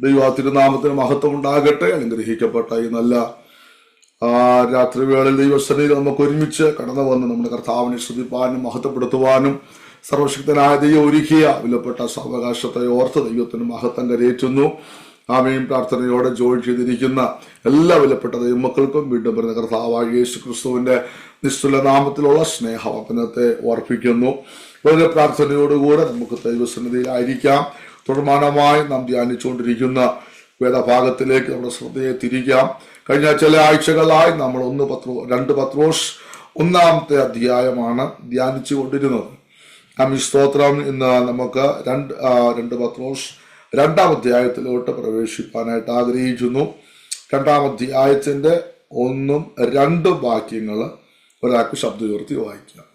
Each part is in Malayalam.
ദൈവ തിരുനാമത്തിന് മഹത്വം ഉണ്ടാകട്ടെ. അനുഗ്രഹിക്കപ്പെട്ട ഈ നല്ല രാത്രിവേളയിൽ ദൈവസന്നിധിയിൽ നമുക്ക് ഒരുമിച്ച് കടന്നു വന്ന് നമ്മുടെ കർത്താവിനെ സ്തുതിപ്പാനും മഹത്വപ്പെടുത്തുവാനും സർവശക്തനായ ദൈവം ഒരുക്കിയ വിലപ്പെട്ട സാവകാശത്തെ ഓർത്ത് ദൈവത്തിന് മഹത്വം കരയേറ്റുന്നു. ആമേൻ. പ്രാർത്ഥനയോടെ ജോയിൻ ചെയ്തിരിക്കുന്ന എല്ലാ വിലപ്പെട്ട ദൈവമക്കൾക്കും വീണ്ടും വരുന്ന കർത്താവായ യേശു ക്രിസ്തുവിന്റെ നിസ്തുല നാമത്തിലുള്ള സ്നേഹവന്ദനത്തെ ഓർപ്പിക്കുന്നു. വളരെ പ്രാർത്ഥനയോടുകൂടെ നമുക്ക് ദൈവസന്നിധിയിലായിരിക്കാം. തുടർമാനമായി നാം ധ്യാനിച്ചുകൊണ്ടിരിക്കുന്ന വേദഭാഗത്തിലേക്ക് നമ്മുടെ ശ്രദ്ധയെ തിരിക്കാം. കഴിഞ്ഞ ചില ആഴ്ചകളായി നമ്മൾ 2 പത്രോസ് 1-ാമത്തെ അധ്യായമാണ് ധ്യാനിച്ചു കൊണ്ടിരുന്നത്. സ്തോത്രം. ഇന്ന് നമുക്ക് 2 പത്രോസ് 2-ാം അധ്യായത്തിലോട്ട് പ്രവേശിപ്പാനായിട്ട് ആഗ്രഹിക്കുന്നു. 2-ാം അധ്യായത്തിന്റെ 1-2 വാക്യങ്ങൾ ഒരാൾക്ക് ശബ്ദം ഉയർത്തി വായിക്കാം.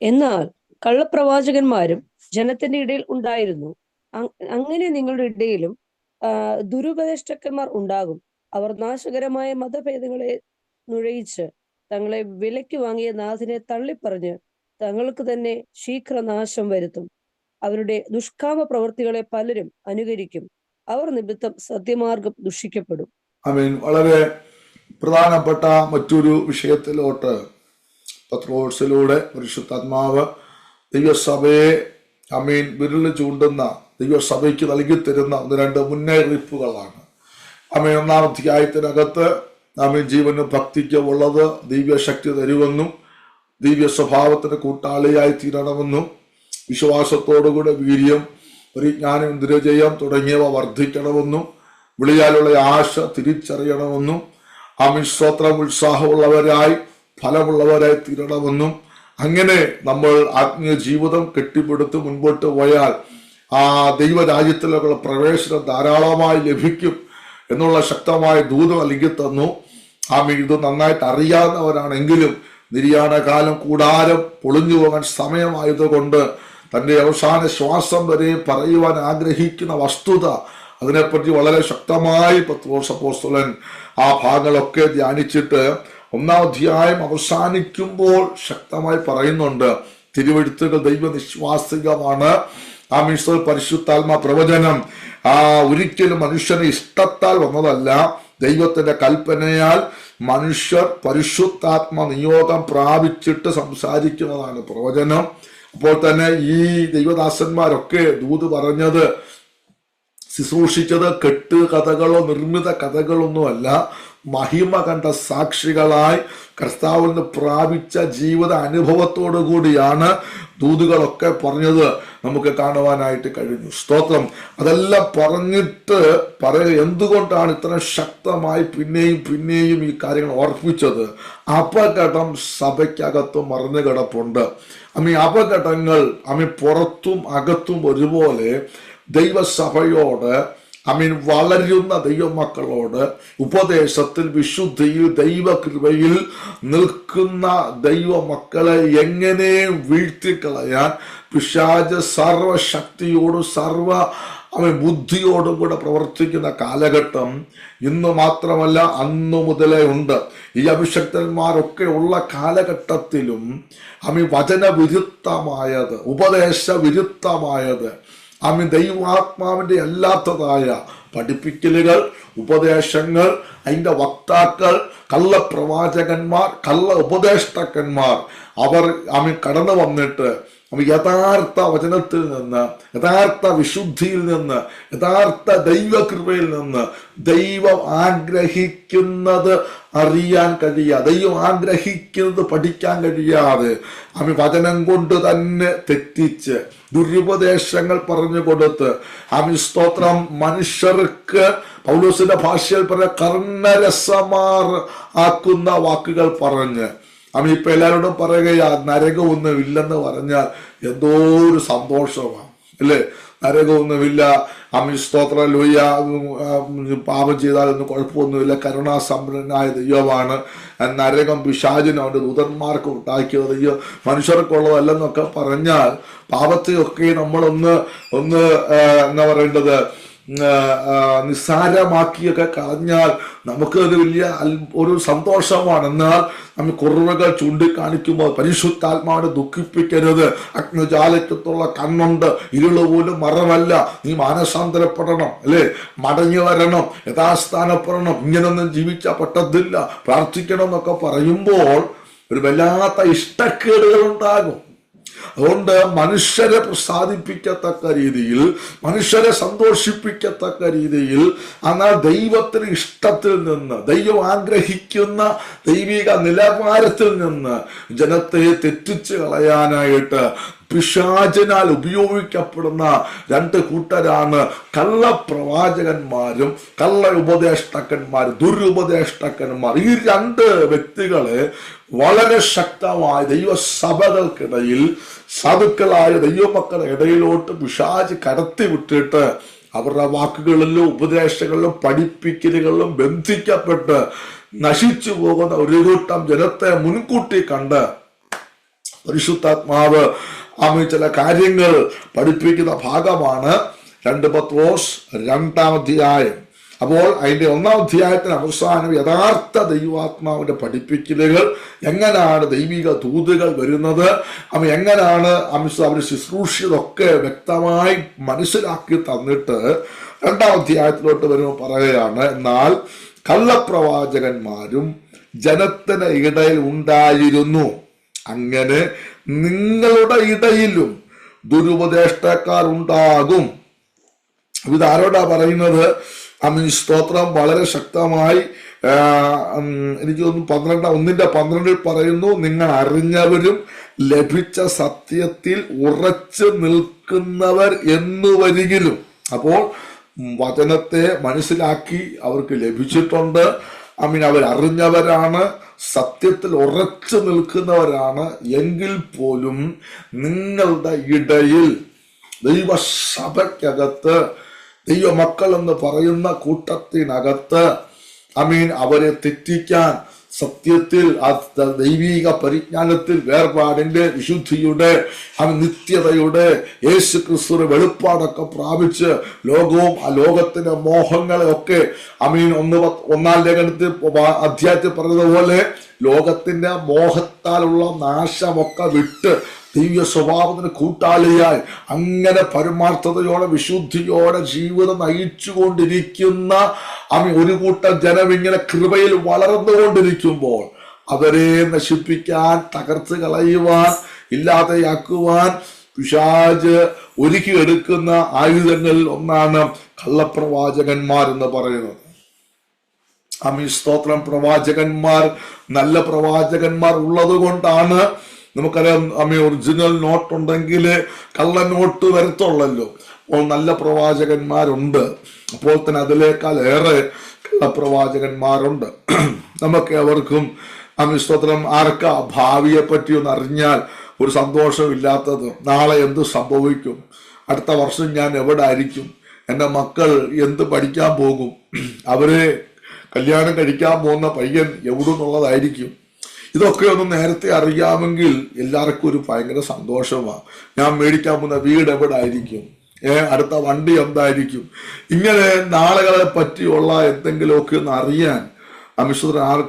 എന്നാൽ കള്ളപ്രവാചകന്മാരും ജനത്തിന്റെ ഇടയിൽ ഉണ്ടായിരുന്നു. അങ്ങനെ നിങ്ങളുടെ ഇടയിലും ദുരുപദേഷ്ടന്മാർ ഉണ്ടാകും. അവർ നാശകരമായ മതഭേദങ്ങളെ നുഴയിച്ച് തങ്ങളെ വിലയ്ക്ക് വാങ്ങിയ നാഥനെ തള്ളിപ്പറഞ്ഞ് തങ്ങൾക്ക് തന്നെ ശീഘ്രനാശം വരുത്തും. അവരുടെ ദുഷ്കാമ പ്രവൃത്തികളെ പലരും അനുകരിക്കും. അവർ നിമിത്തം സത്യമാർഗം ദുഷിക്കപ്പെടും. ആമേൻ. വളരെ പ്രധാനപ്പെട്ട മറ്റൊരു വിഷയത്തിലോട്ട് പത്രോസിലൂടെ പരിശുദ്ധാത്മാവ് ദൈവസഭയെ വിരൽ ചൂണ്ടുന്ന, ദൈവസഭയ്ക്ക് നൽകി തരുന്ന 1-2 മുന്നറിയിപ്പുകളാണ്. 1-ാം അധ്യായത്തിനകത്ത് ജീവനും ഭക്തിക്കും ഉള്ളത് ദിവ്യശക്തി തരുമെന്നും ദിവ്യ സ്വഭാവത്തിന് കൂട്ടാളിയായി തീരണമെന്നും വിശ്വാസത്തോടുകൂടെ വീര്യം, പരിജ്ഞാനം, ഇന്ദ്രിയജയം തുടങ്ങിയവ വർദ്ധിക്കണമെന്നും വിളിയാലുള്ള ആശ തിരിച്ചറിയണമെന്നും സ്തോത്രം ഉത്സാഹമുള്ളവരായി ഫലമുള്ളവരായി തീരണമെന്നും അങ്ങനെ നമ്മൾ ആത്മീയ ജീവിതം കെട്ടിപ്പടുത്ത് മുൻപോട്ട് പോയാൽ ദൈവരാജ്യത്തിലുള്ള പ്രവേശനം ധാരാളമായി ലഭിക്കും എന്നുള്ള ശക്തമായ ദൂതം നൽകി തന്നു. ഇത് നന്നായിട്ട് അറിയാവുന്നവരാണെങ്കിലും നിര്യാണ കാലം കൂടാരം പൊളിഞ്ഞു പോകാൻ സമയമായതുകൊണ്ട് തന്റെ അവസാന ശ്വാസം വരെ പറയുവാൻ ആഗ്രഹിക്കുന്ന വസ്തുത, അതിനെപ്പറ്റി വളരെ ശക്തമായി പത്രോസ് അപ്പോസ്തലൻ ആ ഭാഗങ്ങളൊക്കെ ധ്യാനിച്ചിട്ട് 1-ാം അധ്യായം അവസാനിക്കുമ്പോൾ ശക്തമായി പറയുന്നുണ്ട്. തിരുവെഴുത്തുകൾ ദൈവനിശ്വാസികമാണ്. പരിശുദ്ധാത്മ പ്രവചനം ഒരിക്കലും മനുഷ്യന് ഇഷ്ടത്താൽ വന്നതല്ല, ദൈവത്തിന്റെ കൽപ്പനയാൽ മനുഷ്യർ പരിശുദ്ധാത്മ നിയോഗം പ്രാപിച്ചിട്ട് സംസാരിക്കുന്നതാണ് പ്രവചനം. അപ്പോൾ തന്നെ ഈ ദൈവദാസന്മാരൊക്കെ ദൂത് പറഞ്ഞത്, ശുശ്രൂഷിച്ചത് കെട്ട് കഥകളോ നിർമ്മിത കഥകളൊന്നുമല്ല, മഹിമ കണ്ട സാക്ഷികളായി കർത്താവിൽ നിന്ന് പ്രാപിച്ച ജീവിത അനുഭവത്തോടു കൂടിയാണ് ദൂതുകളൊക്കെ പറഞ്ഞത് നമുക്ക് കാണുവാനായിട്ട് കഴിഞ്ഞു. സ്തോത്രം. അതെല്ലാം പറഞ്ഞിട്ട് എന്തുകൊണ്ടാണ് ഇത്ര ശക്തമായി പിന്നെയും ഈ കാര്യങ്ങൾ ഓർപ്പിച്ചത്? അപകടം സഭയ്ക്കകത്തും മറന്നു കിടപ്പുണ്ട്. അപകടങ്ങൾ പുറത്തും അകത്തും ഒരുപോലെ ദൈവസഭയോട് വളരുന്ന ദൈവമക്കളോട് ഉപദേശത്തിൽ, വിശുദ്ധിയിൽ, ദൈവകൃപയിൽ നിൽക്കുന്ന ദൈവമക്കളെ എങ്ങനെ വീഴ്ത്തിക്കളയാൻ പിശാച് സർവശക്തിയോടും ബുദ്ധിയോടും കൂടെ പ്രവർത്തിക്കുന്ന കാലഘട്ടം ഇന്ന് മാത്രമല്ല അന്നു മുതലേ ഉണ്ട്. ഈ അഭിഷക്തന്മാരൊക്കെ ഉള്ള കാലഘട്ടത്തിലും വചനവിരുദ്ധമായത്, ഉപദേശ വിരുദ്ധമായത്, ദൈവാത്മാവിന്റെ അല്ലാത്തതായ പഠിപ്പിക്കലുകൾ, ഉപദേശങ്ങൾ, അതിന്റെ വക്താക്കൾ, കള്ളപ്രവാചകന്മാർ, കള്ള ഉപദേഷ്ടാക്കന്മാർ അവർ കടന്നു വന്നിട്ട് യഥാർത്ഥ വചനത്തിൽ നിന്ന്, യഥാർത്ഥ വിശുദ്ധിയിൽ നിന്ന്, യഥാർത്ഥ ദൈവകൃപയിൽ നിന്ന് ദൈവം ആഗ്രഹിക്കുന്നത് അറിയാൻ കഴിയാതെ, ദൈവം ആഗ്രഹിക്കുന്നത് പഠിക്കാൻ കഴിയാതെ വചനം കൊണ്ട് തന്നെ തെറ്റിച്ച് ദുരുപദേശങ്ങൾ പറഞ്ഞു കൊടുത്ത് സ്തോത്രം മനുഷ്യർക്ക് പൗലോസിന്റെ ഭാഷയിൽ പറഞ്ഞ കർണരസമാർ ആക്കുന്ന വാക്കുകൾ പറഞ്ഞ് ഇപ്പൊ എല്ലാവരോടും പറയുകയാ നരകമൊന്നും ഇല്ലെന്ന് പറഞ്ഞാൽ എന്തോ ഒരു സന്തോഷമാണ്, അല്ലേ? നരകമൊന്നുമില്ല, സ്തോത്ര ലൂയ, പാപം ചെയ്താലൊന്നും കുഴപ്പമൊന്നുമില്ല, കരുണാസമ്പന്നനായ ദൈവമാണ്, നരകം പിശാചിനും അവന്റെ ദൂതന്മാർക്ക് ഉണ്ടാക്കിയത് ദൈവം മനുഷ്യർക്കുള്ളതല്ലെന്നൊക്കെ പറഞ്ഞാൽ പാപത്തെയൊക്കെ നമ്മളൊന്ന് എന്താ പറയേണ്ടത്, നിസ്സാരമാക്കിയൊക്കെ കളഞ്ഞാൽ നമുക്ക് ഒരു വലിയ ഒരു സന്തോഷമാണ്. എന്നാൽ നമ്മൾ കുറവുകൾ ചൂണ്ടിക്കാണിക്കുമ്പോൾ പരിശുദ്ധാത്മാവിനെ ദുഃഖിപ്പിക്കരുത്. അഗ്നിജാലയ്ക്കത്തുള്ള കണ്ണുണ്ട്, ഇരുള് പോലും മറവല്ല, നീ മാനസാന്തരപ്പെടണം, അല്ലേ, മടങ്ങി വരണം, യഥാസ്ഥാനപ്പെടണം, ഇങ്ങനൊന്നും ജീവിച്ചാൽ പറ്റത്തില്ല, പ്രാർത്ഥിക്കണം എന്നൊക്കെ പറയുമ്പോൾ ഒരു വല്ലാത്ത ഇഷ്ടക്കേടുകൾ ഉണ്ടാകും. അതുകൊണ്ട് മനുഷ്യരെ പ്രസാദിപ്പിക്കത്തക്ക രീതിയിൽ, മനുഷ്യരെ സന്തോഷിപ്പിക്കത്തക്ക രീതിയിൽ, എന്നാൽ ദൈവത്തിന് ഇഷ്ടത്തിൽ നിന്ന്, ദൈവം ആഗ്രഹിക്കുന്ന ദൈവിക നിലവാരത്തിൽ നിന്ന് ജനത്തെ തെറ്റിച്ച് കളയാനായിട്ട് പിശാചിനാൽ ഉപയോഗിക്കപ്പെടുന്ന രണ്ട് കൂട്ടരാണ് കള്ളപ്രവാചകന്മാരും കള്ള ഉപദേഷ്ടാക്കന്മാരും ദുരുപദേഷ്ടാക്കന്മാർ. ഈ രണ്ട് വ്യക്തികളെ വളരെ ശക്തമായ ദൈവസഭകൾക്കിടയിൽ, സാധുക്കളായ ദൈവമക്കളുടെ ഇടയിലോട്ട് പിശാച് കടത്തി വിട്ടിട്ട് അവരുടെ വാക്കുകളിലും ഉപദേശങ്ങളിലും പഠിപ്പിക്കലുകളിലും ബന്ധിക്കപ്പെട്ട് നശിച്ചു പോകുന്ന ഒരു കൂട്ടം ജനത്തെ മുൻകൂട്ടി കണ്ട് പരിശുദ്ധാത്മാവ് ചില കാര്യങ്ങൾ പഠിപ്പിക്കുന്ന ഭാഗമാണ് 2 പത്രോസ് 2-ാം അധ്യായം. അപ്പോൾ അതിന്റെ 1-ാം അധ്യായത്തിന് അവസാനം യഥാർത്ഥ ദൈവാത്മാവിന്റെ പഠിപ്പിക്കലുകൾ, എങ്ങനെയാണ് ദൈവിക ദൂതുകൾ വരുന്നത്, എങ്ങനെയാണ് അവരുടെ ശുശ്രൂഷയൊക്കെ വ്യക്തമായി മനസ്സിലാക്കി തന്നിട്ട് 2-ാം അധ്യായത്തിലോട്ട് വരുമ്പോൾ പറയുകയാണ്, എന്നാൽ കള്ളപ്രവാചകന്മാരും ജനത്തിന് ഇടയിൽ ഉണ്ടായിരുന്നു, അങ്ങനെ നിങ്ങളുടെ ഇടയിലും ദുരുപദേഷ്ടാക്കാർ ഉണ്ടാകും. ഇതാരോടാ പറയുന്നത്? സ്തോത്രം. വളരെ ശക്തമായി എനിക്ക് തോന്നുന്നു 1:12 പറയുന്നു, നിങ്ങൾ അറിഞ്ഞവരും ലഭിച്ച സത്യത്തിൽ ഉറച്ചു നിൽക്കുന്നവർ എന്നു വരികിലും. അപ്പോൾ വചനത്തെ മനസ്സിലാക്കി അവർക്ക് ലഭിച്ചിട്ടുണ്ട്, അവരറിഞ്ഞവരാണ്, സത്യത്തിൽ ഉറച്ചു നിൽക്കുന്നവരാണ്. എങ്കിൽ പോലും നിങ്ങളുടെ ഇടയിൽ, ദൈവസഭയ്ക്കകത്ത്, ദൈവമക്കൾ എന്ന് പറയുന്ന കൂട്ടത്തിനകത്ത് അവരെ തെറ്റിക്കാൻ, സത്യത്തിൽ ദൈവിക പരിജ്ഞാനത്തിൽ, വേർപാടിന്റെ, വിശുദ്ധിയുടെ, നിത്യതയുടെ, യേശു ക്രിസ്തുവിന്റെ വെളിപ്പാടൊക്കെ പ്രാപിച്ച് ലോകവും ആ ലോകത്തിന്റെ മോഹങ്ങളെ ഒക്കെ 1-ാം ലേഖനത്തിൽ അധ്യായത്തിൽ പറഞ്ഞതുപോലെ ലോകത്തിന്റെ മോഹത്താലുള്ള നാശമൊക്കെ വിട്ട് ദിവ്യ സ്വഭാവത്തിന് കൂട്ടാളിയായി അങ്ങനെ പരമാർത്ഥതയോടെ വിശുദ്ധിയോടെ ജീവിതം നയിച്ചുകൊണ്ടിരിക്കുന്ന ഒരു കൂട്ടം ജനം ഇങ്ങനെ കൃപയിൽ വളർന്നുകൊണ്ടിരിക്കുമ്പോൾ അവരെ നശിപ്പിക്കാൻ, തകർത്ത് കളയുവാൻ, ഇല്ലാതെയാക്കുവാൻ പിശാച് ഒരുക്കിയെടുക്കുന്ന ആയുധങ്ങളിൽ ഒന്നാണ് കള്ളപ്രവാചകന്മാർ എന്ന് പറയുന്നത്. സ്തോത്രം. പ്രവാചകന്മാർ, നല്ല പ്രവാചകന്മാർ ഉള്ളത് കൊണ്ടാണ് നമുക്കറിയാം ഒറിജിനൽ നോട്ട് ഉണ്ടെങ്കിൽ കള്ള നോട്ട് വരത്തുള്ളല്ലോ. അപ്പോൾ നല്ല പ്രവാചകന്മാരുണ്ട്, അപ്പോൾ തന്നെ അതിലേക്കാൾ ഏറെ കള്ളപ്രവാചകന്മാരുണ്ട്. നമുക്ക് അവർക്കും സ്തോത്രം ആർക്കാ ഭാവിയെ പറ്റി ഒന്ന് അറിഞ്ഞാൽ ഒരു സന്തോഷമില്ലാത്തത്? നാളെ എന്ത് സംഭവിക്കും, അടുത്ത വർഷം ഞാൻ എവിടെ ആയിരിക്കും, എൻ്റെ മക്കൾ എന്ത് പഠിക്കാൻ പോകും, അവരെ കല്യാണം കഴിക്കാൻ പോകുന്ന പയ്യൻ എവിടുന്നുള്ളതായിരിക്കും, ഇതൊക്കെ ഒന്ന് നേരത്തെ അറിയാമെങ്കിൽ എല്ലാവർക്കും ഒരു ഭയങ്കര സന്തോഷമാണ്. ഞാൻ മേടിക്കാൻ പോകുന്ന വീട് എവിടെ ആയിരിക്കും, അടുത്ത വണ്ടി എന്തായിരിക്കും, ഇങ്ങനെ നാളുകളെ പറ്റിയുള്ള എന്തെങ്കിലുമൊക്കെ ഒന്ന് അറിയാൻ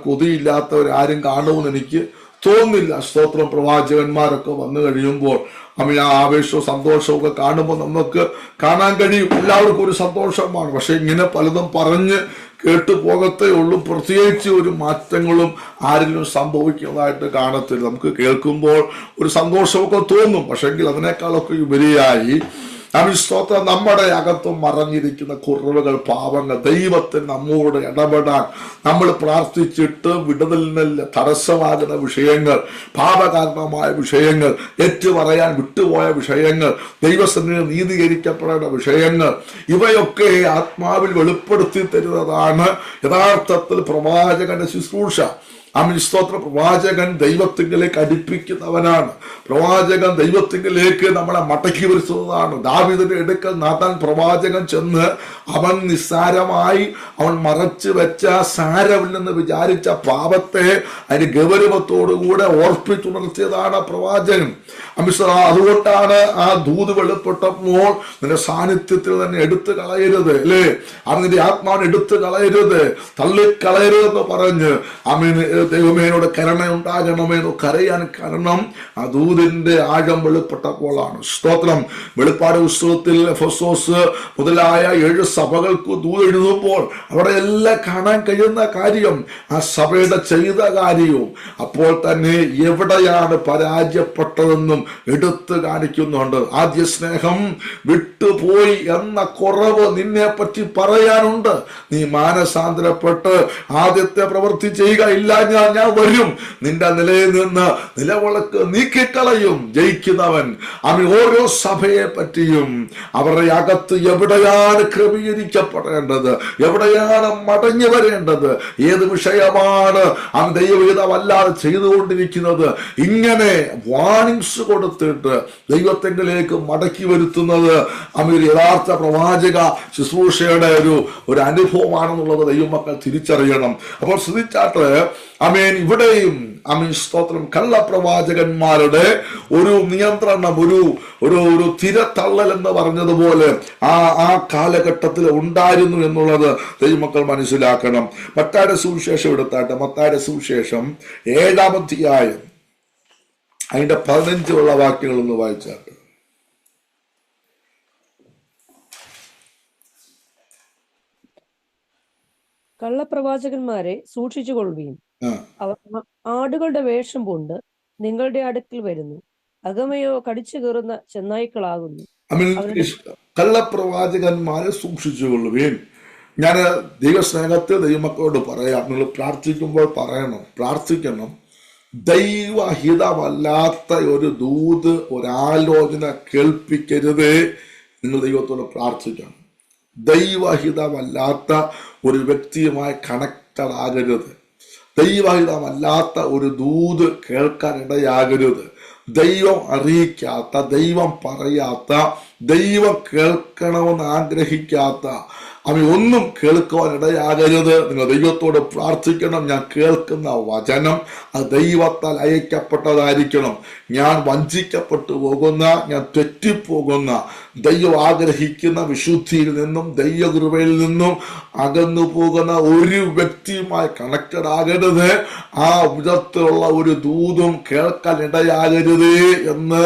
കൊതിയില്ലാത്തവരാരും കാണുമെന്ന് എനിക്ക് തോന്നുന്നില്ല. സ്തോത്രം. പ്രവാചകന്മാരൊക്കെ വന്നു കഴിയുമ്പോൾ ആ ആവേശവും സന്തോഷവും ഒക്കെ കാണുമ്പോൾ നമുക്ക് കാണാൻ കഴിയും, എല്ലാവർക്കും ഒരു സന്തോഷമാണ്. പക്ഷെ ഇങ്ങനെ പലതും പറഞ്ഞ് കേട്ടു പോകത്തേ ഉള്ളൂ, പ്രത്യേകിച്ച് ഒരു മാറ്റങ്ങളും ആരിലും സംഭവിക്കുന്നതായിട്ട് കാണത്തില്ല. നമുക്ക് കേൾക്കുമ്പോൾ ഒരു സന്തോഷമൊക്കെ തോന്നും, പക്ഷെങ്കിൽ അതിനേക്കാളൊക്കെ ഉപരിയായി സ്തോത്രം നമ്മുടെ അകത്തും മറഞ്ഞിരിക്കുന്ന കുറവുകൾ, പാപങ്ങൾ, ദൈവത്തിന് നമ്മോട് ഇടപെടാൻ നമ്മൾ പ്രാർത്ഥിച്ചിട്ട് വിടുതലിന് തടസ്സമാകുന്ന വിഷയങ്ങൾ, പാപകാരണമായ വിഷയങ്ങൾ, ഏറ്റുപറയാൻ വിട്ടുപോയ വിഷയങ്ങൾ, ദൈവസന്നിധിയിൽ നീതീകരിക്കപ്പെടേണ്ട വിഷയങ്ങൾ, ഇവയൊക്കെ ആത്മാവിൽ വെളിപ്പെടുത്തി തരുന്നതാണ് യഥാർത്ഥത്തിൽ പ്രവാചകന്റെ ശുശ്രൂഷ. ആമേൻ. സ്തോത്രം. പ്രവാചകൻ ദൈവത്തിങ്കിലേക്ക് അടുപ്പിക്കുന്നവനാണ്. പ്രവാചകൻ ദൈവത്തിങ്കിലേക്ക് നമ്മളെ മടക്കി വരുത്തുന്നതാണ്. ദാവീദിന്റെ അടുക്കൽ നാഥാൻ പ്രവാചകൻ ചെന്ന് അവൻ നിസ്സാരമായി അവൻ മറച്ചു വെച്ച സാരമില്ലെന്ന് വിചാരിച്ച പാപത്തെ അതിന് ഗൗരവത്തോടുകൂടെ ഓർപ്പിച്ചുണർത്തിയതാണ് പ്രവാചകൻ. അതുകൊണ്ടാണ് ആ ദൂത് വെളിപ്പെട്ടപ്പോൾ നിന്റെ സാന്നിധ്യത്തിൽ തന്നെ എടുത്തു കളയരുത്, അല്ലേ, അവന്റെ ആത്മാവിനെ എടുത്തു കളയരുത്, തള്ളിക്കളയരുതെന്ന് പറഞ്ഞ് ആമേൻ ദൈവമേനോട് കരുണയുണ്ടാകണമെന്ന് കരയാൻ കാരണം ആ ദൂതിന്റെ ആഴം വെളിപ്പെട്ടപ്പോഴാണ്. സ്തോത്രം. വെളിപ്പാട് പുസ്തകത്തിൽ എഫെസോസ് മുതലായ 7 സഭകൾക്ക് ദൂത് എഴുതുമ്പോൾ അവിടെ എല്ലാം കാണാൻ കഴിയുന്ന കാര്യം ആ സഭയുടെ ചെയ്ത കാര്യവും അപ്പോൾ തന്നെ എവിടെയാണ് പരാജയപ്പെട്ടതെന്നും എടുത്തു കാണിക്കുന്നുണ്ട്. ആദ്യ സ്നേഹം വിട്ടുപോയി എന്ന കുറവ് നിന്നെ പറ്റി പറയാനുണ്ട്. നീ മാനസാന്തരപ്പെട്ട് ആദ്യത്തെ പ്രവൃത്തി ചെയ്യുക, ഇല്ല ഞാൻ വരും, നിന്റെ നിലയിൽ നിന്ന് നിലവിളക്ക് നീക്കിക്കളയും. ജയിക്കുന്നവൻ അവൻ ഓരോ സഭയെ പറ്റിയും അവരുടെ അകത്ത് എവിടെയാണ് ക്രമീകരിക്കപ്പെടേണ്ടത്, എവിടെയാണ് മടങ്ങി വരേണ്ടത്, ഏത് വിഷയമാണ് അവൻ ദൈവഹിതമല്ലാതെ ചെയ്തുകൊണ്ടിരിക്കുന്നത്, ഇങ്ങനെ വാണിംഗ്സ് കൊടുത്തിട്ട് ദൈവത്തിലേക്ക് മടക്കി വരുത്തുന്നത് അവൻ യഥാർത്ഥ പ്രവാചക ശുശ്രൂഷയുടെ ഒരു അനുഭവമാണെന്നുള്ളത് ദൈവമക്കൾ തിരിച്ചറിയണം. അപ്പോൾ ശ്രദ്ധിച്ചാട്ട് ആമേൻ ഇവിടെയും ആമേൻ സ്തോത്രം കള്ളപ്രവാചകന്മാരുടെ ഒരു നിയന്ത്രണം, ഒരു തിരത്തള്ളൽ എന്ന് പറഞ്ഞതുപോലെ ആ കാലഘട്ടത്തിൽ ഉണ്ടായിരുന്നു എന്നുള്ളത് ദൈവമക്കൾ മനസ്സിലാക്കണം. മത്തായിയുടെ സുവിശേഷം എടുത്താട്ടെ. മത്തായിയുടെ സുവിശേഷം 7-ാം അധ്യായം അതിന്റെ 15 വാക്യങ്ങൾ ഒന്ന് വായിച്ചാട്ടെ. കള്ളപ്രവാചകന്മാരെ സൂക്ഷിച്ചുകൊള്ളുകയും, അവർ ആടുകളുടെ വേഷം പൂണ്ട് നിങ്ങളുടെ അടുക്കൽ വരുന്നു, അകമയോ കടിച്ചു കയറുന്ന ചെന്നായ്ക്കളാകുന്നു. കള്ളപ്രവാചകന്മാരെ സൂക്ഷിച്ചുകൊള്ളുകയും. ഞാൻ ദൈവസ്നേഹത്തിൽ ദൈവമക്കളോട് പറയാം, നിങ്ങൾ പ്രാർത്ഥിക്കുമ്പോൾ പ്രാർത്ഥിക്കണം, ദൈവഹിതമല്ലാത്ത ഒരു ദൂത്, ഒരാലോചന കേൾപ്പിക്കരുതേ. നിങ്ങൾ ദൈവത്തോട് പ്രാർത്ഥിക്കണം. ദൈവഹിതമല്ലാത്ത ഒരു വ്യക്തിയുമായി കണക്റ്റഡ് ആകരുത്. ദൈവഹിതമല്ലാത്ത ഒരു ദൂത് കേൾക്കാൻ ഇടയാകരുത്. ദൈവം അറിയിക്കാത്ത, ദൈവം പറയാത്ത, ദൈവം കേൾക്കണമെന്ന് ആഗ്രഹിക്കാത്ത ഒന്നും കേൾക്കുവാൻ ഇടയാകരുത്. നിങ്ങൾ ദൈവത്തോട് പ്രാർത്ഥിക്കണം. ഞാൻ കേൾക്കുന്ന വചനം അത് ദൈവത്താൽ അയക്കപ്പെട്ടതായിരിക്കണം. ഞാൻ വഞ്ചിക്കപ്പെട്ടു പോകുന്ന, ഞാൻ തെറ്റിപ്പോകുന്ന, ദൈവം ആഗ്രഹിക്കുന്ന വിശുദ്ധിയിൽ നിന്നും ദൈവകൃപയിൽ നിന്നും അകന്നു പോകുന്ന ഒരു വ്യക്തിയുമായി കണക്റ്റഡ് ആകരുത്. ആ വിധത്തിലുള്ള ഒരു ദൂതും കേൾക്കാൻ ഇടയാകരുതേ എന്ന്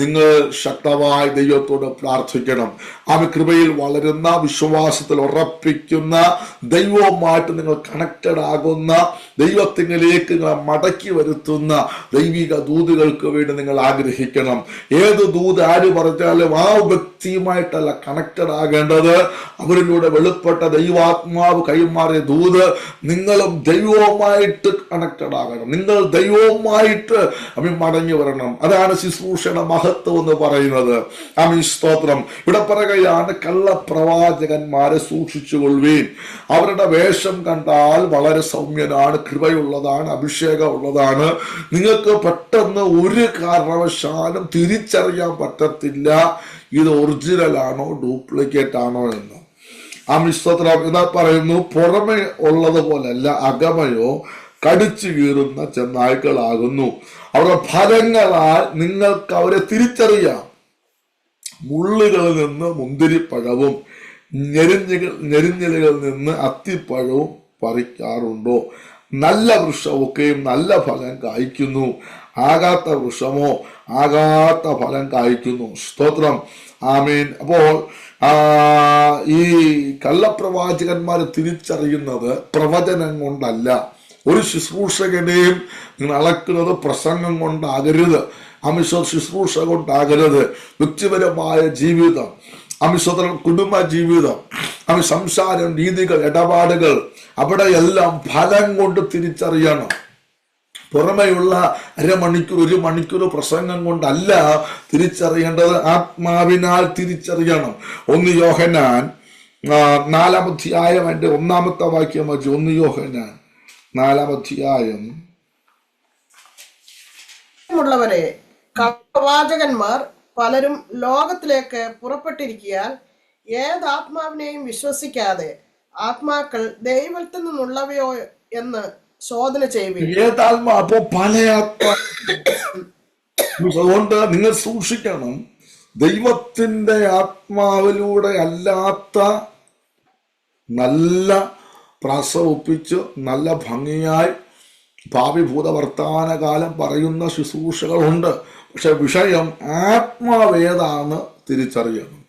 നിങ്ങൾ ശക്തമായി ദൈവത്തോട് പ്രാർത്ഥിക്കണം. ആ കൃപയിൽ വളരുന്ന, വിശ്വാസത്തിൽ ഉറപ്പിക്കുന്ന, ദൈവവുമായിട്ട് നിങ്ങൾ കണക്റ്റഡ് ആകുന്ന, ദൈവത്തിലേക്ക് നിങ്ങളെ മടക്കി വരുത്തുന്ന ദൈവിക ദൂതുകൾക്ക് വേണ്ടി നിങ്ങൾ ആഗ്രഹിക്കണം. ഏത് ദൂത് ആര് പറഞ്ഞാലും ആ വ്യക്തിയുമായിട്ടല്ല കണക്റ്റഡ് ആകേണ്ടത്. അവരിലൂടെ വെളിപ്പെട്ട ദൈവാത്മാവ് കൈമാറിയ ദൂത് നിങ്ങളും ദൈവവുമായിട്ട് കണക്റ്റഡ് ആകണം. നിങ്ങൾ ദൈവവുമായിട്ട് മടങ്ങി വരണം. അതാണ് ശുശ്രൂഷയുടെ മഹത്വം എന്ന് പറയുന്നത്. സ്തോത്രം. ഇവിടെ പറയുകയാണ്, കള്ളപ്രവാചകന്മാരെ സൂക്ഷിച്ചുകൊള്ളുവീൻ. അവരുടെ വേഷം കണ്ടാൽ വളരെ സൗമ്യനാണ്, കൃപയുള്ളതാണ്, അഭിഷേകം ഉള്ളതാണ്. നിങ്ങൾക്ക് പെട്ടെന്ന് ഒരു കാരണവശാലും തിരിച്ചറിയാൻ പറ്റത്തില്ല ഇത് ഒറിജിനൽ ആണോ ഡ്യൂപ്ലിക്കേറ്റ് ആണോ എന്ന്. സ്തോത്രം. എന്താ പറയുന്നു? പുറമെ ഉള്ളതുപോലല്ല, അകമയോ കടിച്ചു കീറുന്ന ചെന്നായ്ക്കളാകുന്നു. അവരുടെ ഫലങ്ങളാൽ നിങ്ങൾക്ക് അവരെ തിരിച്ചറിയാം. മുള്ളുകളിൽ നിന്ന് മുന്തിരിപ്പഴവും ഞെരിഞ്ഞിലുകളിൽ നിന്ന് അത്തിപ്പഴവും പറിക്കാറുണ്ടോ? നല്ല വൃക്ഷമൊക്കെയും നല്ല ഫലം കായ്ക്കുന്നു, ആകാത്ത വൃക്ഷമോ ആകാത്ത ഫലം കായ്ക്കുന്നു. സ്തോത്രം. ആമീൻ. അപ്പോൾ ഈ കള്ളപ്രവാചകന്മാർ തിരിച്ചറിയുന്നത് പ്രവചനം കൊണ്ടല്ല. ഒരു ശുശ്രൂഷകനെയും നിങ്ങൾ അളക്കുന്നത് പ്രസംഗം കൊണ്ടാകരുത്, ശുശ്രൂഷ കൊണ്ടാകരുത്. വ്യക്തിപരമായ ജീവിതം, കുടുംബ ജീവിതം, സംസാരം, രീതികൾ, ഇടപാടുകൾ, അവിടെയെല്ലാം ഫലം കൊണ്ട് തിരിച്ചറിയണം. പുറമെയുള്ള അരമണിക്കൂർ, 1 മണിക്കൂർ പ്രസംഗം കൊണ്ടല്ല തിരിച്ചറിയേണ്ടത്, ആത്മാവിനാൽ തിരിച്ചറിയണം. 1 യോഹന്നാൻ 4-ാം അധ്യായം അതിന്റെ 1-ാമത്തെ വാക്യം വെച്ച് 1 യോഹന്നാൻ 4-ാം അധ്യായം. ുള്ളവരെ, കള്ളപ്രവാചകന്മാർ പലരും ലോകത്തിലേക്ക് പുറപ്പെട്ടിരിക്കാൻ ഏതാത്മാവിനെയും വിശ്വസിക്കാതെ ആത്മാക്കൾ ദൈവത്തിൽ നിന്നുള്ളവയോ എന്ന് ശോധന ചെയ്യുവിൻ. ഏതാത്മാ? അപ്പോ പല ആത്മാ. അതുകൊണ്ട് നിങ്ങൾ സൂക്ഷിക്കണം. ദൈവത്തിന്റെ ആത്മാവിലൂടെ അല്ലാത്ത നല്ല പ്രാസവൊപ്പിച്ച് നല്ല ഭംഗിയായി ഭാവി ഭൂതവർത്തമാനകാലം പറയുന്ന ശുശ്രൂഷകളുണ്ട്. പക്ഷെ വിഷയം ആത്മാവേതാണ് തിരിച്ചറിയണം.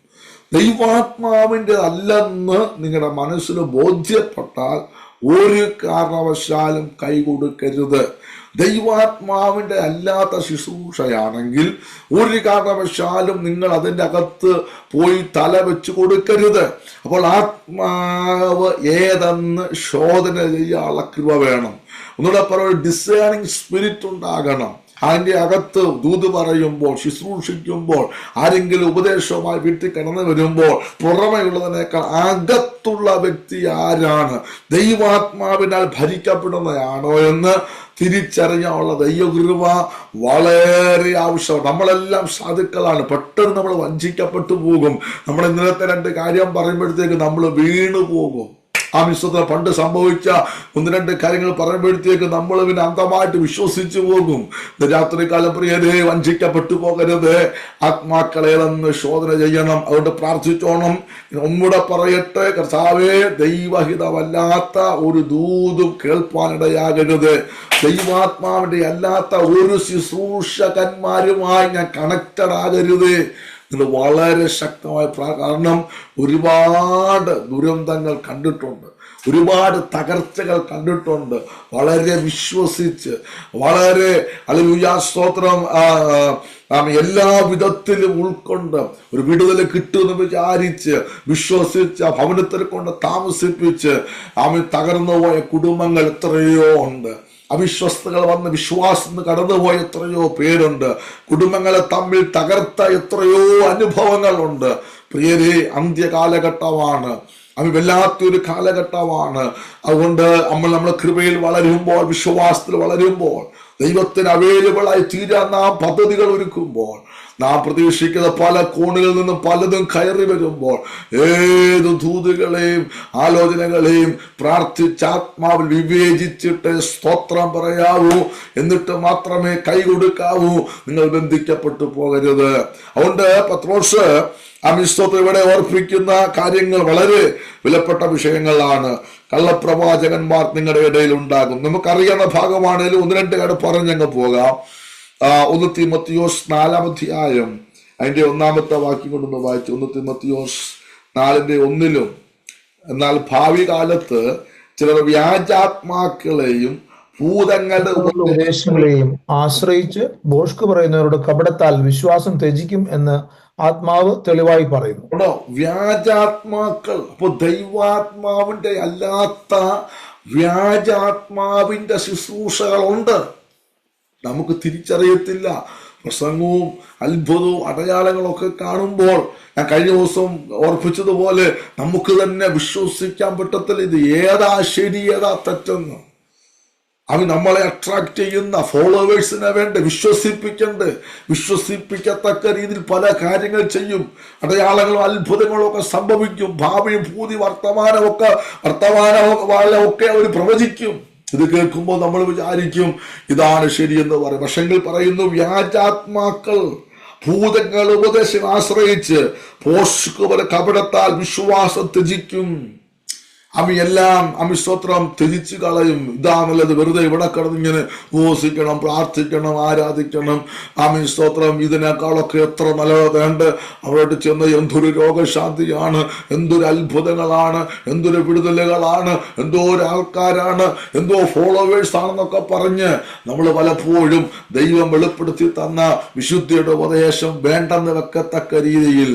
ദൈവാത്മാവിൻ്റെ അല്ലെന്ന് നിങ്ങളുടെ മനസ്സിൽ ബോധ്യപ്പെട്ടാൽ ഒരു കാരണവശാലും കൈകൊടുക്കരുത്. ദൈവാത്മാവിൻ്റെ അല്ലാത്ത ശുശ്രൂഷയാണെങ്കിൽ ഒരു കാരണവശാലും നിങ്ങൾ അതിൻ്റെ അകത്ത് പോയി തല വെച്ച് കൊടുക്കരുത്. അപ്പോൾ ആത്മാവ് ഏതെന്ന് ശോധന ചെയ്യാനുള്ള കൃപ വേണം. ഒന്നുകൂടെ പറയുക, ഡിസേണിങ് സ്പിരിറ്റ് ഉണ്ടാകണം. അതിൻ്റെ അകത്ത് ദൂത് പറയുമ്പോൾ, ശുശ്രൂഷിക്കുമ്പോൾ, ആരെങ്കിലും ഉപദേശവുമായി വീട്ടിൽ കടന്നു വരുമ്പോൾ പുറമെയുള്ളതിനേക്കാൾ അകത്തുള്ള വ്യക്തി ആരാണ്, ദൈവാത്മാവിനാൽ ഭരിക്കപ്പെടുന്നതാണോ എന്ന് തിരിച്ചറിയാനുള്ള ദൈവകൃപ വളരെ ആവശ്യമാണ്. നമ്മളെല്ലാം സാധുക്കളാണ്. പെട്ടെന്ന് നമ്മൾ വഞ്ചിക്കപ്പെട്ടു പോകും. നമ്മൾ ഇന്നലത്തെ 2 കാര്യം പറയുമ്പോഴത്തേക്ക് നമ്മൾ വീണു പോകും. ആ വിശ്വത്തിൽ പണ്ട് സംഭവിച്ച 1-2 കാര്യങ്ങൾ പറയുമ്പോഴത്തേക്ക് നമ്മൾ പിന്നെ അന്ധമായിട്ട് വിശ്വസിച്ചു പോകും. രാത്രികാലം പ്രിയരെ, വഞ്ചിക്കപ്പെട്ടു പോകരുത്. ആത്മാക്കളേതെന്ന് ശോധന ചെയ്യണം. അതുകൊണ്ട് പ്രാർത്ഥിച്ചോണം. ഒന്നുകൂടെ പറയട്ടെ, കർത്താവേ, ദൈവഹിതമല്ലാത്ത ഒരു ദൂതും കേൾപ്പാനിടയാകരുത്. ദൈവാത്മാവിന്റെ അല്ലാത്ത ഒരു ശുശ്രൂഷകന്മാരുമായി ഞാൻ കണക്റ്റഡ് ആകരുത്. ഇത് വളരെ ശക്തമായ കാരണം ഒരുപാട് ദുരന്തങ്ങൾ കണ്ടിട്ടുണ്ട്, ഒരുപാട് തകർച്ചകൾ കണ്ടിട്ടുണ്ട്. വളരെ വിശ്വസിച്ച്, വളരെ ഹല്ലേലൂയ സ്തോത്രം, എല്ലാ വിധത്തിലും ഉൾക്കൊണ്ട് ഒരു വിടുതൽ കിട്ടുമെന്ന് വിചാരിച്ച് വിശ്വസിച്ച് ഭവനത്തിൽ കൊണ്ട് താമസിപ്പിച്ച് തകർന്നുപോയ കുടുംബങ്ങൾ എത്രയോ ഉണ്ട്. അവിശ്വസ്തകൾ വന്ന് വിശ്വാസം കടന്നുപോയ എത്രയോ പേരുണ്ട്. കുടുംബങ്ങളെ തമ്മിൽ തകർത്ത എത്രയോ അനുഭവങ്ങളുണ്ട്. പ്രിയരെ, അന്ത്യകാലഘട്ടമാണ്. അത് വല്ലാത്തൊരു കാലഘട്ടമാണ്. അതുകൊണ്ട് നമ്മൾ കൃപയിൽ വളരുമ്പോൾ, വിശ്വാസത്തിൽ വളരുമ്പോൾ, ദൈവത്തിന് അവൈലബിൾ ആയി തീരാൻ നാം പദ്ധതികൾ ഒരുക്കുമ്പോൾ, നാം പ്രതീക്ഷിക്കുന്ന പല കോണുകളിൽ നിന്നും പലതും കയറി വരുമ്പോൾ, ഏത് ദൂതുകളെയും ആലോചനകളെയും പ്രാർത്ഥിച്ചാത്മാവിൽ വിവേചിച്ചിട്ട് സ്തോത്രം പറയാവൂ. എന്നിട്ട് മാത്രമേ കൈ കൊടുക്കാവൂ. നിങ്ങൾ ബന്ധിക്കപ്പെട്ടു പോകരുത്. അതുകൊണ്ട് പത്രോസ് സ്തോത്രം ഇവിടെ ഓർപ്പിക്കുന്ന കാര്യങ്ങൾ വളരെ വിലപ്പെട്ട വിഷയങ്ങളാണ്. കള്ളപ്രവാചകന്മാർ നിങ്ങളുടെ ഇടയിൽ ഉണ്ടാകും. നമുക്കറിയാവുന്ന ഭാഗമാണെങ്കിലും 1-2 കാര്യം പറഞ്ഞങ്ങ് പോകാം. 1 തീമോഥെയോസ് 4-ാം അധ്യായം അതിന്റെ 1-ാമത്തെ വാക്യം കൊണ്ടൊന്ന് വായിച്ചു. 1 തീമോഥെയോസ് 4:1. എന്നാൽ ഭാവി കാലത്ത് ചിലർ വ്യാജാത്മാക്കളെയും ഭൂതങ്ങളുടെ ഉപദേശങ്ങളെയും ആശ്രയിച്ച് ഭോഷ്ക് പറയുന്നവരുടെ കപടത്താൽ വിശ്വാസം ത്യജിക്കും എന്ന് ആത്മാവ് തെളിവായി പറയുന്നു. വ്യാജാത്മാക്കൾ. അപ്പൊ ദൈവാത്മാവിന്റെ അല്ലാത്ത വ്യാജാത്മാവിന്റെ ശുശ്രൂഷകളുണ്ട്. നമുക്ക് തിരിച്ചറിയത്തില്ല. പ്രസംഗവും അത്ഭുതവും അടയാളങ്ങളൊക്കെ കാണുമ്പോൾ ഞാൻ കഴിഞ്ഞ ദിവസം ഓർപ്പിച്ചതുപോലെ നമുക്ക് തന്നെ വിശ്വസിക്കാൻ പറ്റത്തില്ല ഇത് ഏതാ ശരി ഏതാ തെറ്റെന്ന്. അവൻ നമ്മളെ അട്രാക്ട് ചെയ്യുന്ന ഫോളോവേഴ്സിനെ വേണ്ട വിശ്വസിപ്പിക്കത്തക്ക രീതിയിൽ പല കാര്യങ്ങൾ ചെയ്യും. അടയാളങ്ങളും അത്ഭുതങ്ങളും ഒക്കെ സംഭവിക്കും. ഭാവിയും ഭൂതി വർത്തമാനമൊക്കെ അവർ പ്രവചിക്കും. ഇത് കേൾക്കുമ്പോൾ നമ്മൾ വിചാരിക്കും ഇതാണ് ശരിയെന്ന് പറയും. പക്ഷെങ്കിൽ പറയുന്നു വ്യാജാത്മാക്കൾ ഭൂതങ്ങൾ ഉപദേശം ആശ്രയിച്ച് പോഷകവരെ കപടത്താൽ വിശ്വാസം ത്യജിക്കും. എല്ലാം സ്തോത്രം ത്യജിച്ചു കളയും. ഇതാണല്ലത്, വെറുതെ ഇവിടെ കിടന്നിങ്ങനെ ഉപവസിക്കണം, പ്രാർത്ഥിക്കണം, ആരാധിക്കണം. സ്തോത്രം ഇതിനേക്കാളൊക്കെ എത്ര നല്ലതുണ്ട്. അവിടെ ചെന്ന് എന്തൊരു രോഗശാന്തിയാണ്, എന്തൊരു അത്ഭുതങ്ങളാണ്, എന്തൊരു വിടുതലുകളാണ്, എന്തോ ആൾക്കാരാണ്, എന്തോ ഫോളോവേഴ്സ് ആണെന്നൊക്കെ പറഞ്ഞ് നമ്മൾ പലപ്പോഴും ദൈവം വെളിപ്പെടുത്തി തന്ന വിശുദ്ധിയുടെ ഉപദേശം വേണ്ടെന്ന് വെക്കത്തക്ക രീതിയിൽ